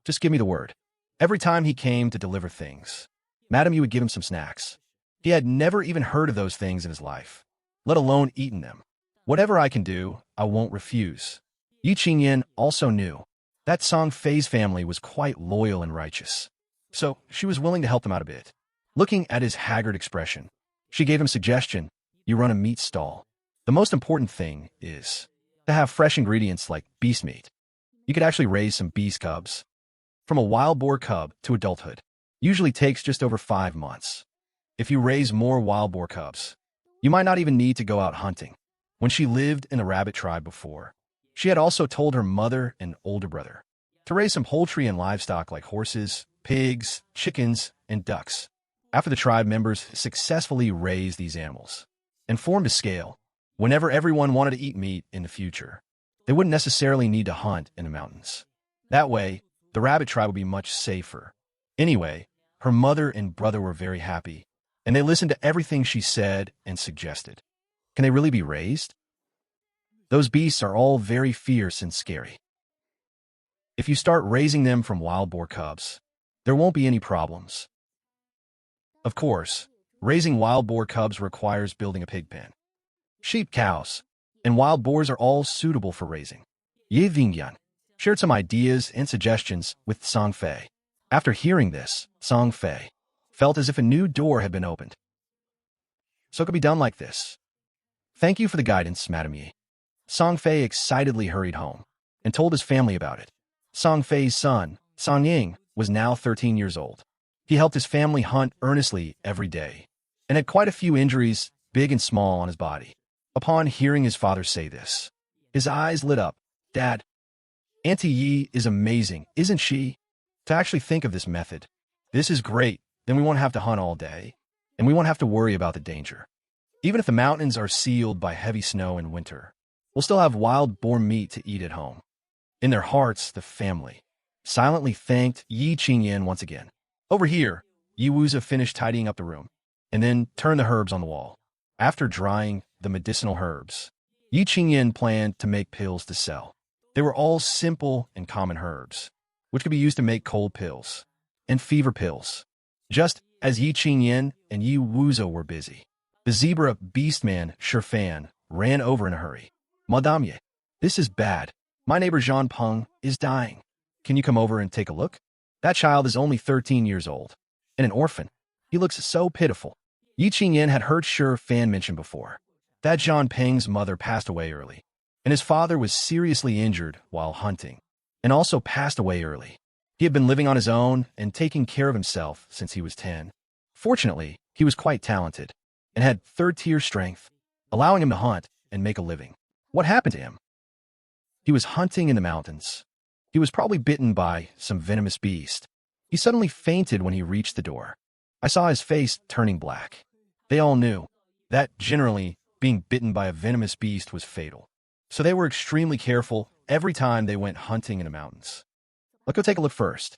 just give me the word. Every time he came to deliver things, Madame Yi would give him some snacks. He had never even heard of those things in his life, let alone eaten them. Whatever I can do, I won't refuse. Yi Qingyan also knew that Song Fei's family was quite loyal and righteous, so she was willing to help them out a bit. Looking at his haggard expression, she gave him a suggestion. You run a meat stall. The most important thing is to have fresh ingredients like beast meat. You could actually raise some beast cubs. From a wild boar cub to adulthood usually takes just over 5 months. If you raise more wild boar cubs, you might not even need to go out hunting. When she lived in the rabbit tribe before, she had also told her mother and older brother to raise some poultry and livestock like horses, pigs, chickens, and ducks. After the tribe members successfully raised these animals and formed a scale, whenever everyone wanted to eat meat in the future, they wouldn't necessarily need to hunt in the mountains. That way, the rabbit tribe would be much safer. Anyway, her mother and brother were very happy, and they listened to everything she said and suggested. Can they really be raised? Those beasts are all very fierce and scary. If you start raising them from wild boar cubs, there won't be any problems. Of course, raising wild boar cubs requires building a pig pen. Sheep, cows, and wild boars are all suitable for raising. Ye Qingyan, shared some ideas and suggestions with Song Fei. After hearing this, Song Fei felt as if a new door had been opened. So it could be done like this. Thank you for the guidance, Madam Yi. Song Fei excitedly hurried home and told his family about it. Song Fei's son, Song Ying, was now 13 years old. He helped his family hunt earnestly every day and had quite a few injuries, big and small, on his body. Upon hearing his father say this, his eyes lit up. Dad, Auntie Yi is amazing, isn't she? To actually think of this method. This is great. Then we won't have to hunt all day, and we won't have to worry about the danger. Even if the mountains are sealed by heavy snow in winter, we'll still have wild boar meat to eat at home. In their hearts, the family silently thanked Yi Qingyan once again. Over here, Yi Wuzi finished tidying up the room, and then turned the herbs on the wall. After drying the medicinal herbs, Yi Qingyan planned to make pills to sell. They were all simple and common herbs, which could be used to make cold pills and fever pills. Just as Yi Qingyan and Yi Wuzi were busy, the zebra beastman Shifan ran over in a hurry. Madame Ye, this is bad. My neighbor Jean Peng is dying. Can you come over and take a look? That child is only 13 years old and an orphan. He looks so pitiful. Yi Qingyan had heard Shifan mention before that Jean Peng's mother passed away early, and his father was seriously injured while hunting, and also passed away early. He had been living on his own and taking care of himself since he was 10. Fortunately, he was quite talented and had third-tier strength, allowing him to hunt and make a living. What happened to him? He was hunting in the mountains. He was probably bitten by some venomous beast. He suddenly fainted when he reached the door. I saw his face turning black. They all knew that generally being bitten by a venomous beast was fatal, so they were extremely careful every time they went hunting in the mountains. Let's go take a look first.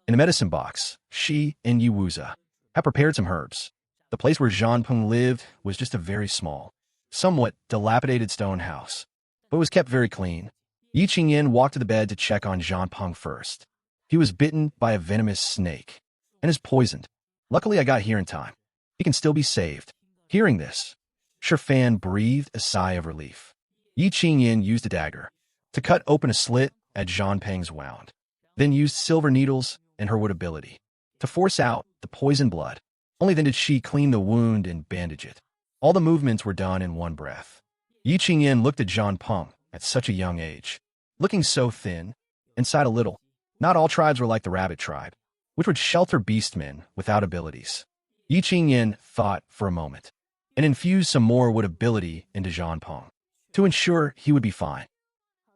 In the medicine box, she and Yi Wuzi had prepared some herbs. The place where Jean Peng lived was just a very small, somewhat dilapidated stone house, but was kept very clean. Yi Qingyan walked to the bed to check on Jean Peng first. He was bitten by a venomous snake and is poisoned. Luckily, I got here in time. He can still be saved. Hearing this, Shifan breathed a sigh of relief. Yi Qingyan used a dagger to cut open a slit at Jean Peng's wound, then used silver needles and her wood ability to force out the poisoned blood. Only then did she clean the wound and bandage it. All the movements were done in one breath. Yi Qingyan looked at Jean Peng at such a young age, looking so thin, and sighed a little. Not all tribes were like the rabbit tribe, which would shelter beastmen without abilities. Yi Qingyan thought for a moment and infused some more wood ability into Jean Peng to ensure he would be fine.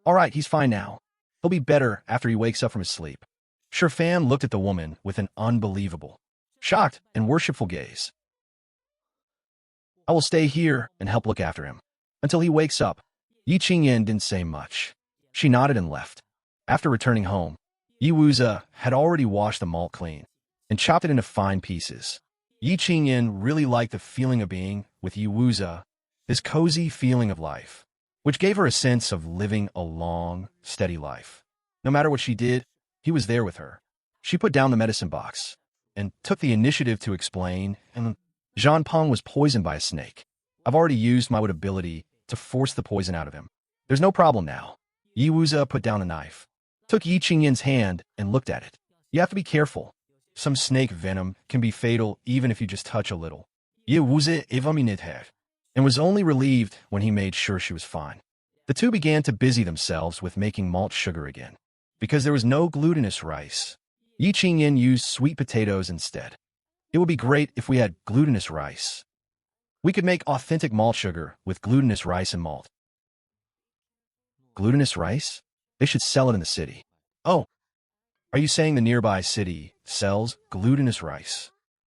All right, he's fine now. He'll be better after he wakes up from his sleep. Shifan looked at the woman with an unbelievable, shocked and worshipful gaze. I will stay here and help look after him until he wakes up. Yi Qingyan didn't say much. She nodded and left. After returning home, Yi Wuzi had already washed the malt clean and chopped it into fine pieces. Yi Qingyan really liked the feeling of being with Yi Wuzi, this cozy feeling of life, which gave her a sense of living a long, steady life. No matter what she did, he was there with her. She put down the medicine box and took the initiative to explain, and Jean Peng was poisoned by a snake. I've already used my wood ability to force the poison out of him. There's no problem now. Yi Wuzi put down the knife, took Yi Qingyan's hand, and looked at it. You have to be careful. Some snake venom can be fatal even if you just touch a little. Yi Wuzi evamined her, and was only relieved when he made sure she was fine. The two began to busy themselves with making malt sugar again. Because there was no glutinous rice, Yi Qingyan used sweet potatoes instead. It would be great if we had glutinous rice. We could make authentic malt sugar with glutinous rice and malt. Glutinous rice? They should sell it in the city. Oh, are you saying the nearby city sells glutinous rice?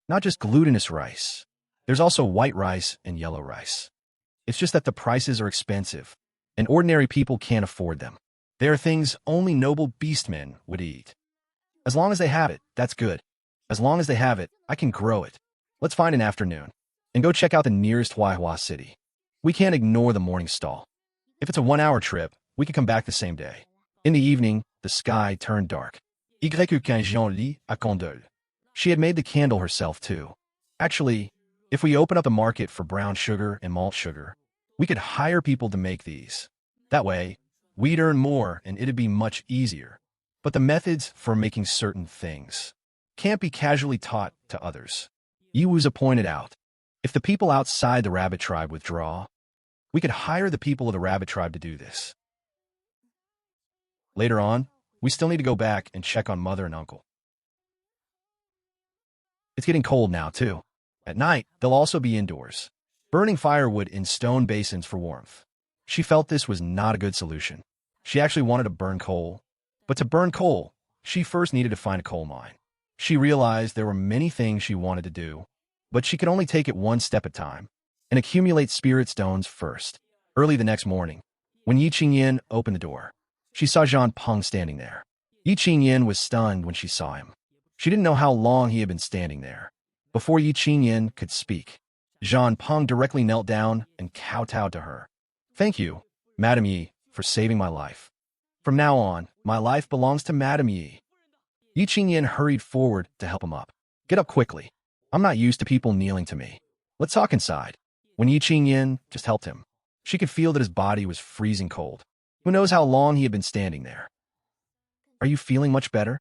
Not just glutinous rice. There's also white rice and yellow rice. It's just that the prices are expensive, and ordinary people can't afford them. They are things only noble beastmen would eat. As long as they have it, that's good. As long as they have it, I can grow it. Let's find an afternoon and go check out the nearest Huaihua city. We can't ignore the morning stall. If it's a 1-hour trip, we can come back the same day. In the evening, the sky turned dark. She had made the candle herself too. Actually, if we open up the market for brown sugar and malt sugar, we could hire people to make these. That way, We'd earn more and it'd be much easier. But the methods for making certain things can't be casually taught to others. Yiwuza pointed out, if the people outside the rabbit tribe withdraw, we could hire the people of the rabbit tribe to do this. Later on, we still need to go back and check on mother and uncle. It's getting cold now, too. At night, they'll also be indoors, burning firewood in stone basins for warmth. She felt this was not a good solution. She actually wanted to burn coal. But to burn coal, she first needed to find a coal mine. She realized there were many things she wanted to do, but she could only take it one step at a time and accumulate spirit stones first. Early the next morning, when Yi Qingyin opened the door, she saw Zhang Peng standing there. Yi Qingyin was stunned when she saw him. She didn't know how long he had been standing there. Before Yi Qingyin could speak, Zhang Peng directly knelt down and kowtowed to her. Thank you, Madam Yi, for saving my life. From now on, my life belongs to Madam Yi. Yi Qingyin hurried forward to help him up. Get up quickly. I'm not used to people kneeling to me. Let's talk inside. When Yi Qingyin just helped him, she could feel that his body was freezing cold. Who knows how long he had been standing there? Are you feeling much better?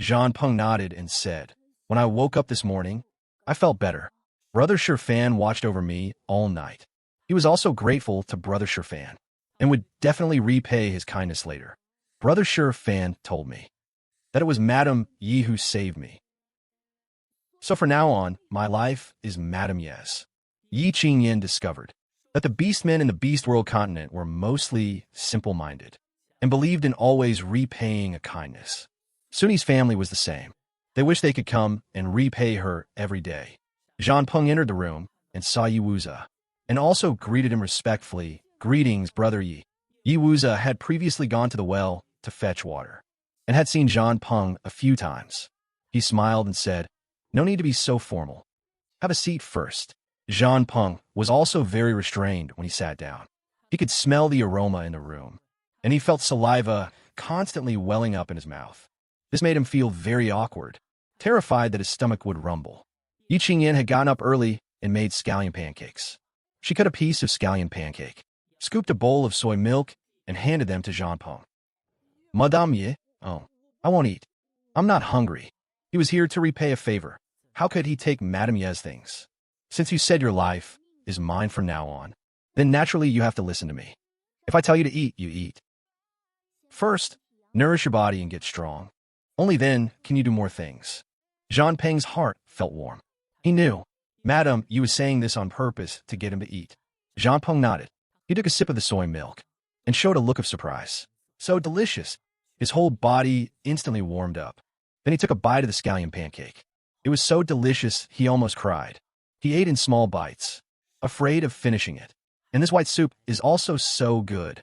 Zhang Peng nodded and said, when I woke up this morning, I felt better. Brother Shifan watched over me all night. He was also grateful to Brother Shifan and would definitely repay his kindness later. Brother Shifan told me that it was Madam Yi who saved me. So from now on, my life is Madam Yi's. Yi Qingyin discovered that the beastmen in the Beast World continent were mostly simple-minded and believed in always repaying a kindness. Suni's family was the same. They wished they could come and repay her every day. Zhang Peng entered the room and saw Yiwuza, and also greeted him respectfully. Greetings, Brother Yi. Yiwuza had previously gone to the well to fetch water, and had seen Zhang Peng a few times. He smiled and said, no need to be so formal. Have a seat first. Zhang Peng was also very restrained when he sat down. He could smell the aroma in the room, and he felt saliva constantly welling up in his mouth. This made him feel very awkward, terrified that his stomach would rumble. Yi Qingyin had gotten up early and made scallion pancakes. She cut a piece of scallion pancake, scooped a bowl of soy milk, and handed them to Zhang Peng. Madame Yi, oh, I won't eat. I'm not hungry. He was here to repay a favor. How could he take Madame Yi's things? Since you said your life is mine from now on, then naturally you have to listen to me. If I tell you to eat, you eat. First, nourish your body and get strong. Only then can you do more things. Zhang Peng's heart felt warm. He knew, Madam Yi was saying this on purpose to get him to eat. Zhang Peng nodded. He took a sip of the soy milk and showed a look of surprise. So delicious. His whole body instantly warmed up. Then he took a bite of the scallion pancake. It was so delicious he almost cried. He ate in small bites, afraid of finishing it. And this white soup is also so good.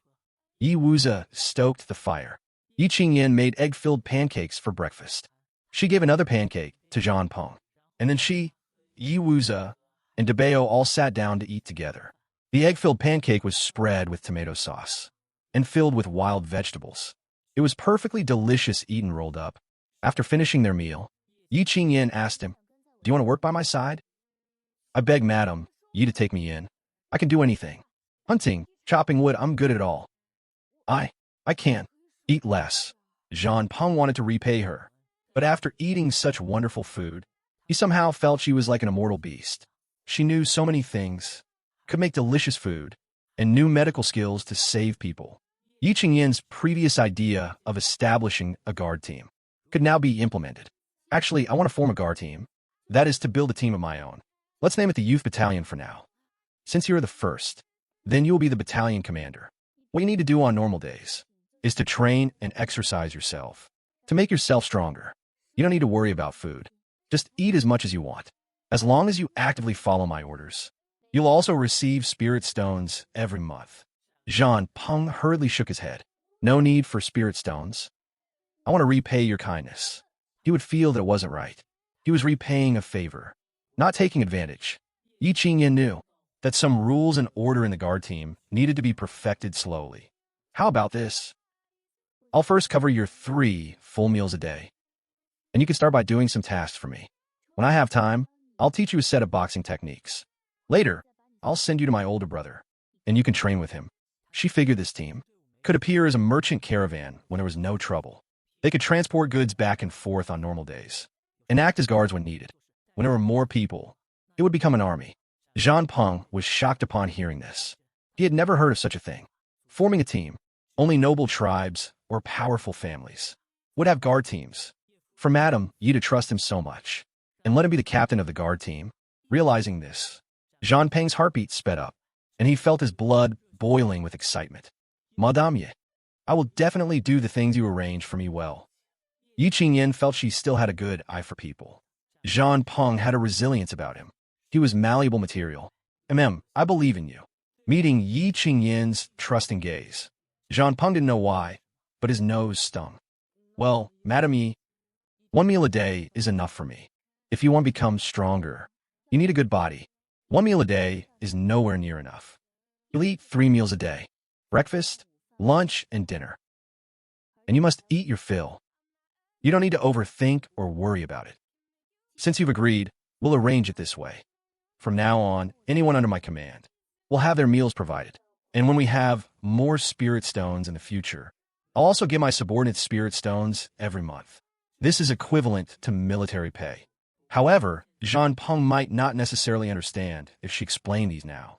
Yiwuza stoked the fire. Yi Qingyin made egg-filled pancakes for breakfast. She gave another pancake to Zhang Peng. And then she, Yiwuza, and Debeo all sat down to eat together. The egg-filled pancake was spread with tomato sauce and filled with wild vegetables. It was perfectly delicious eaten rolled up. After finishing their meal, Yi Qingyin asked him, do you want to work by my side? I beg Madam Yi to take me in. I can do anything. Hunting, chopping wood, I'm good at all. I can't. Eat less. Zhang Peng wanted to repay her, but after eating such wonderful food, he somehow felt she was like an immortal beast. She knew so many things, could make delicious food, and knew medical skills to save people. Yi Qingyin's previous idea of establishing a guard team could now be implemented. Actually, I want to form a guard team. That is to build a team of my own. Let's name it the Youth Battalion for now. Since you're the first, then you will be the battalion commander. What you need to do on normal days is to train and exercise yourself to make yourself stronger. You don't need to worry about food. Just eat as much as you want. As long as you actively follow my orders, you'll also receive spirit stones every month. Zhang Peng hurriedly shook his head. No need for spirit stones. I want to repay your kindness. He would feel that it wasn't right. He was repaying a favor, not taking advantage. Yi Qingyin knew that some rules and order in the guard team needed to be perfected slowly. How about this? I'll first cover your 3 full meals a day, and you can start by doing some tasks for me. When I have time, I'll teach you a set of boxing techniques. Later, I'll send you to my older brother, and you can train with him. She figured this team could appear as a merchant caravan when there was no trouble. They could transport goods back and forth on normal days and act as guards when needed. When there were more people, it would become an army. Zhang Peng was shocked upon hearing this. He had never heard of such a thing. Forming a team, only noble tribes or powerful families would have guard teams. For Madame Yi to trust him so much and let him be the captain of the guard team, realizing this, Zhang Peng's heartbeat sped up, and he felt his blood boiling with excitement. Madame Yi, I will definitely do the things you arrange for me well. Yi Qingyan felt she still had a good eye for people. Zhang Peng had a resilience about him. He was malleable material. I believe in you. Meeting Yi Qingyan's trusting gaze, Zhang Peng didn't know why, but his nose stung. Well, Madame Yi, 1 meal a day is enough for me. If you want to become stronger, you need a good body. 1 meal a day is nowhere near enough. You'll eat 3 meals a day, breakfast, lunch, and dinner. And you must eat your fill. You don't need to overthink or worry about it. Since you've agreed, we'll arrange it this way. From now on, anyone under my command will have their meals provided. And when we have more spirit stones in the future, I'll also give my subordinates spirit stones every month. This is equivalent to military pay. However, Zhang Peng might not necessarily understand if she explained these now.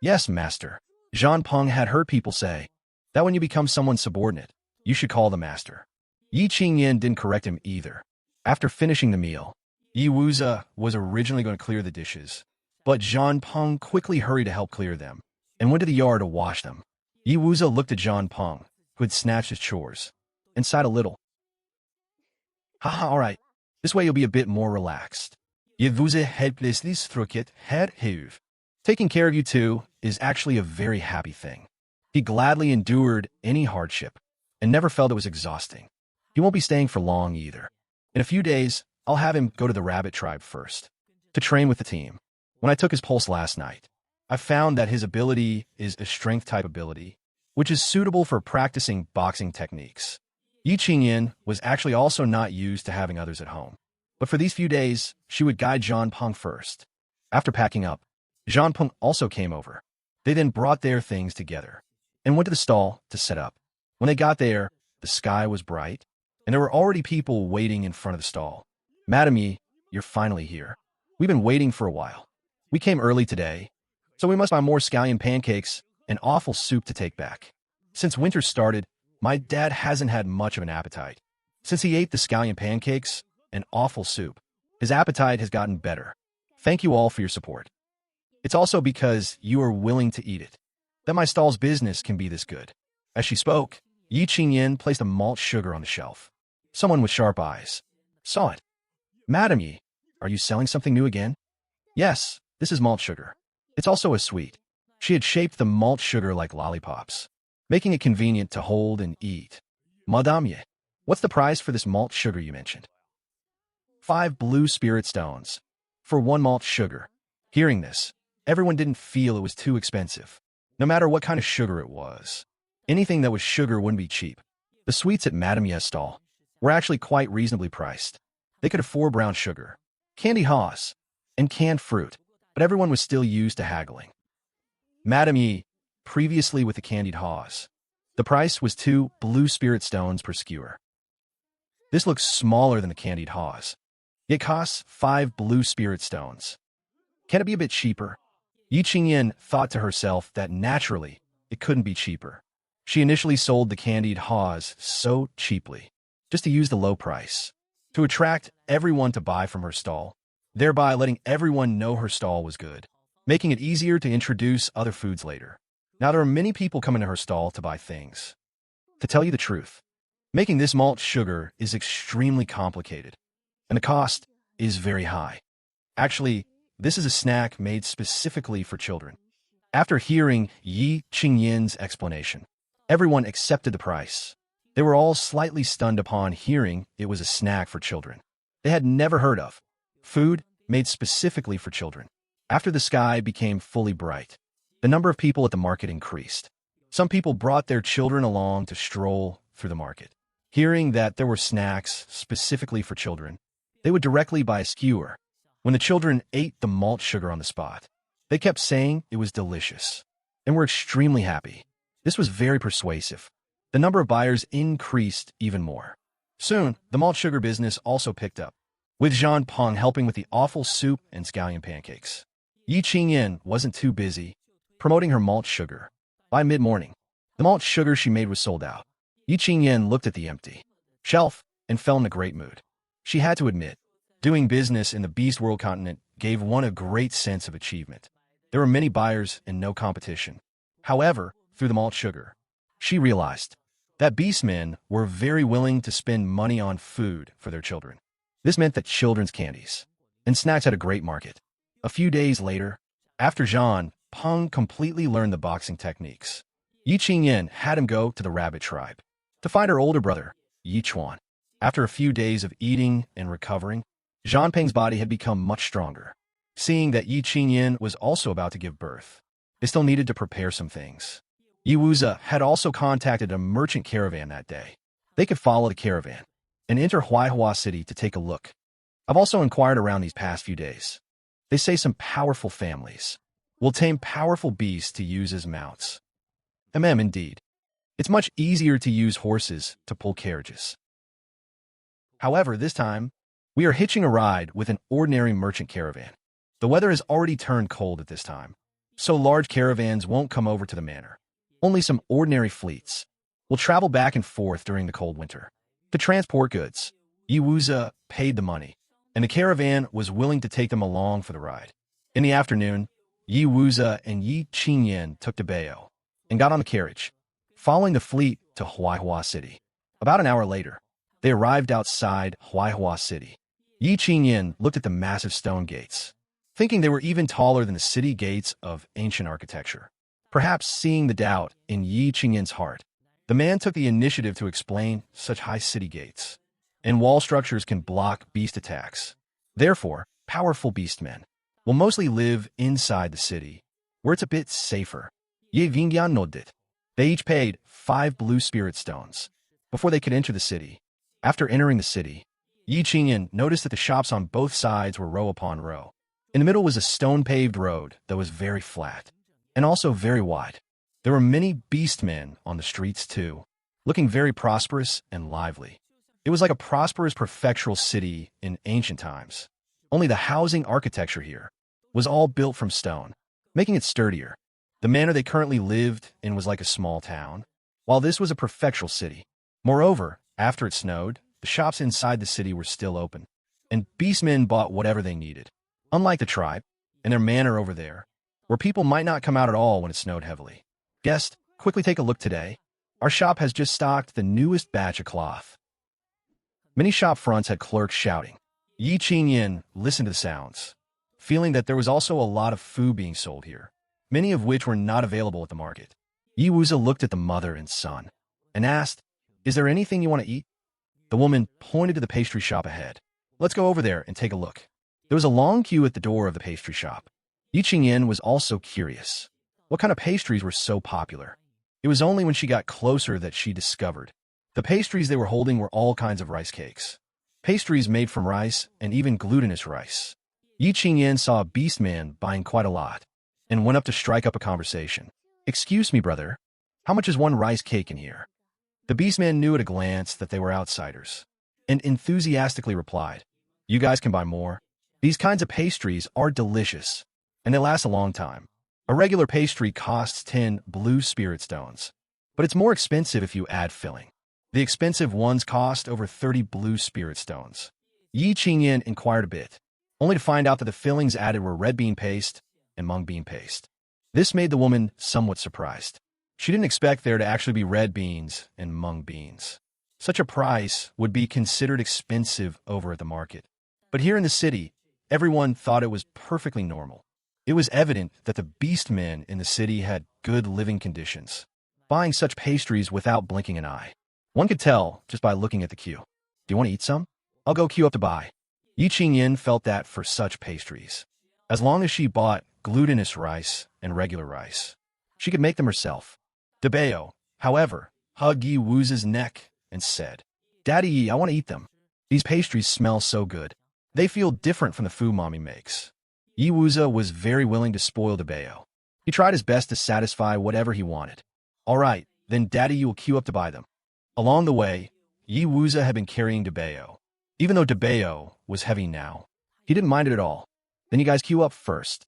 Yes, master. Zhang Peng had heard people say that when you become someone's subordinate, you should call the master. Yi Qingyan didn't correct him either. After finishing the meal, Yi Wuzi was originally going to clear the dishes, but Zhang Peng quickly hurried to help clear them and went to the yard to wash them. Yi Wuzi looked at Zhang Peng, who had snatched his chores, and sighed a little. Haha, all right. This way you'll be a bit more relaxed. Yi Wuzi helplessly struck it head heave. Taking care of you two is actually a very happy thing. He gladly endured any hardship and never felt it was exhausting. He won't be staying for long either. In a few days, I'll have him go to the rabbit tribe first, to train with the team. When I took his pulse last night, I found that his ability is a strength-type ability, which is suitable for practicing boxing techniques. Yi Qingyan was actually also not used to having others at home, but for these few days, she would guide Zhang Peng first. After packing up, Zhang Peng also came over. They then brought their things together and went to the stall to set up. When they got there, the sky was bright, and there were already people waiting in front of the stall. Madame Yi, you're finally here. We've been waiting for a while. We came early today, so we must buy more scallion pancakes and awful soup to take back. Since winter started, my dad hasn't had much of an appetite. Since he ate the scallion pancakes and awful soup, his appetite has gotten better. Thank you all for your support. It's also because you are willing to eat it that my stall's business can be this good. As she spoke, Yi Qingyan placed a malt sugar on the shelf. Someone with sharp eyes saw it. Madame Yi, are you selling something new again? Yes, this is malt sugar. It's also a sweet. She had shaped the malt sugar like lollipops, making it convenient to hold and eat. Madame Yi, what's the price for this malt sugar you mentioned? 5 blue spirit stones for 1 malt sugar. Hearing this, everyone didn't feel it was too expensive. No matter what kind of sugar it was, anything that was sugar wouldn't be cheap. The sweets at Madame Yi's stall were actually quite reasonably priced. They could afford brown sugar, candy haws, and canned fruit, but everyone was still used to haggling. Madame Yi, previously with the candied haws, the price was 2 blue spirit stones per skewer. This looks smaller than the candied haws. It costs 5 blue spirit stones. Can it be a bit cheaper? Yi Qingyan thought to herself that naturally it couldn't be cheaper. She initially sold the candied haws so cheaply, just to use the low price, to attract everyone to buy from her stall, thereby letting everyone know her stall was good, making it easier to introduce other foods later. Now there are many people coming to her stall to buy things. To tell you the truth, making this malt sugar is extremely complicated, and the cost is very high. Actually, this is a snack made specifically for children. After hearing Yi Qingyan's explanation, everyone accepted the price. They were all slightly stunned upon hearing it was a snack for children. They had never heard of food made specifically for children. After the sky became fully bright, the number of people at the market increased. Some people brought their children along to stroll through the market. Hearing that there were snacks specifically for children, they would directly buy a skewer. When the children ate the malt sugar on the spot, they kept saying it was delicious and were extremely happy. This was very persuasive. The number of buyers increased even more. Soon, the malt sugar business also picked up, with Jean Peng helping with the awful soup and scallion pancakes. Yi Qingyan wasn't too busy promoting her malt sugar. By mid-morning, the malt sugar she made was sold out. Yi Qingyan looked at the empty shelf and fell in a great mood. She had to admit, doing business in the Beast World continent gave one a great sense of achievement. There were many buyers and no competition. However, through the malt sugar, she realized that beastmen were very willing to spend money on food for their children. This meant that children's candies and snacks had a great market. A few days later, after Jean Peng completely learned the boxing techniques, Yi Qingyan had him go to the rabbit tribe to find her older brother, Yi Chuan. After a few days of eating and recovering, Jean Peng's body had become much stronger. Seeing that Yi Qingyan was also about to give birth, they still needed to prepare some things. Yi Wuzi had also contacted a merchant caravan that day. They could follow the caravan and enter Huaihua City to take a look. I've also inquired around these past few days. They say some powerful families will tame powerful beasts to use as mounts. Indeed. It's much easier to use horses to pull carriages. However, this time, we are hitching a ride with an ordinary merchant caravan. The weather has already turned cold at this time, so large caravans won't come over to the manor. Only some ordinary fleets will travel back and forth during the cold winter to transport goods. Yi Wuzi paid the money, and the caravan was willing to take them along for the ride. In the afternoon, Yi Wuzi and Yi Qingyan took Deepening and got on the carriage, following the fleet to Huaihua City. About an hour later, they arrived outside Huaihua City. Yi Qingyan looked at the massive stone gates, thinking they were even taller than the city gates of ancient architecture. Perhaps seeing the doubt in Yi Qingyan's heart, the man took the initiative to explain such high city gates and wall structures can block beast attacks. Therefore, powerful beastmen will mostly live inside the city, where it's a bit safer. Ye Vingyan nodded. They each paid 5 blue spirit stones before they could enter the city. After entering the city, Yi Qingyan noticed that the shops on both sides were row upon row. In the middle was a stone-paved road that was very flat and also very wide. There were many beastmen on the streets too, looking very prosperous and lively. It was like a prosperous prefectural city in ancient times. Only the housing architecture here was all built from stone, making it sturdier. The manor they currently lived in was like a small town, while this was a prefectural city. Moreover, after it snowed, the shops inside the city were still open, and beastmen bought whatever they needed. Unlike the tribe and their manor over there, where people might not come out at all when it snowed heavily. Guest, quickly take a look today. Our shop has just stocked the newest batch of cloth. Many shop fronts had clerks shouting. Yi Qingyan listened to the sounds, feeling that there was also a lot of food being sold here, many of which were not available at the market. Yi Wuzi looked at the mother and son and asked, "Is there anything you want to eat?" The woman pointed to the pastry shop ahead. "Let's go over there and take a look." There was a long queue at the door of the pastry shop. Yi Qingyan was also curious. What kind of pastries were so popular? It was only when she got closer that she discovered the pastries they were holding were all kinds of rice cakes. Pastries made from rice and even glutinous rice. Yi Qingyan saw a beastman buying quite a lot and went up to strike up a conversation. "Excuse me, brother. How much is one rice cake in here?" The beastman knew at a glance that they were outsiders and enthusiastically replied, "You guys can buy more. These kinds of pastries are delicious, and they last a long time. A regular pastry costs 10 blue spirit stones, but it's more expensive if you add filling. The expensive ones cost over 30 blue spirit stones." Yi Qingyan inquired a bit, only to find out that the fillings added were red bean paste and mung bean paste. This made the woman somewhat surprised. She didn't expect there to actually be red beans and mung beans. Such a price would be considered expensive over at the market. But here in the city, everyone thought it was perfectly normal. It was evident that the beastmen in the city had good living conditions, buying such pastries without blinking an eye. One could tell just by looking at the queue. "Do you want to eat some? I'll go queue up to buy." Yi Qingyan felt that for such pastries, as long as she bought glutinous rice and regular rice, she could make them herself. Deepening, however, hugged Yi Wuzi's neck and said, "Daddy Yi, I want to eat them. These pastries smell so good. They feel different from the food Mommy makes." Yi Wuzi was very willing to spoil Deepening. He tried his best to satisfy whatever he wanted. All right, then Daddy you will queue up to buy them. Along the way, Yi Wuza had been carrying Debeo. Even though Debeo was heavy now, he didn't mind it at all. Then you guys queue up first.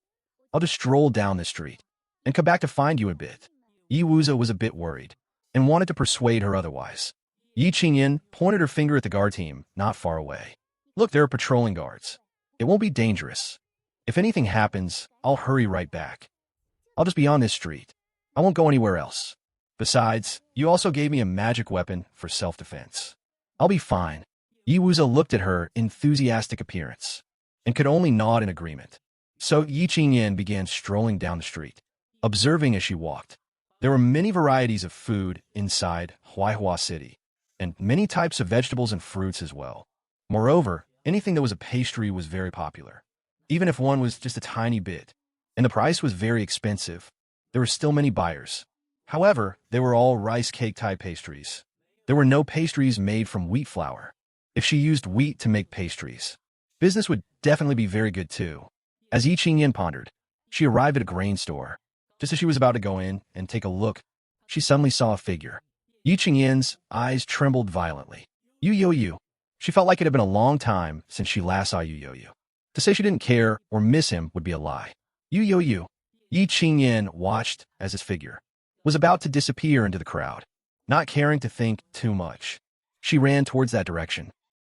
I'll just stroll down the street and come back to find you a bit. Yi Wuza was a bit worried and wanted to persuade her otherwise. Yi Qingyan pointed her finger at the guard team not far away. Look, there are patrolling guards. It won't be dangerous. If anything happens, I'll hurry right back. I'll just be on this street. I won't go anywhere else. Besides, you also gave me a magic weapon for self-defense. I'll be fine. Yi Wuza looked at her enthusiastic appearance and could only nod in agreement. So Yi Qingyan began strolling down the street, observing as she walked. There were many varieties of food inside Huaihua City, and many types of vegetables and fruits as well. Moreover, anything that was a pastry was very popular, even if one was just a tiny bit, and the price was very expensive. There were still many buyers. However, they were all rice cake-type pastries. There were no pastries made from wheat flour. If she used wheat to make pastries, business would definitely be very good too. As Yi Qingyan pondered, she arrived at a grain store. Just as she was about to go in and take a look, she suddenly saw a figure. Yi Qingyan's eyes trembled violently. Yu Yo. She felt like it had been a long time since she last saw Yu Yo. To say she didn't care or miss him would be a lie. Yu Yo. Yi Qingyan watched as his figure was about to disappear into the crowd. Not caring to think too much, she ran towards that direction.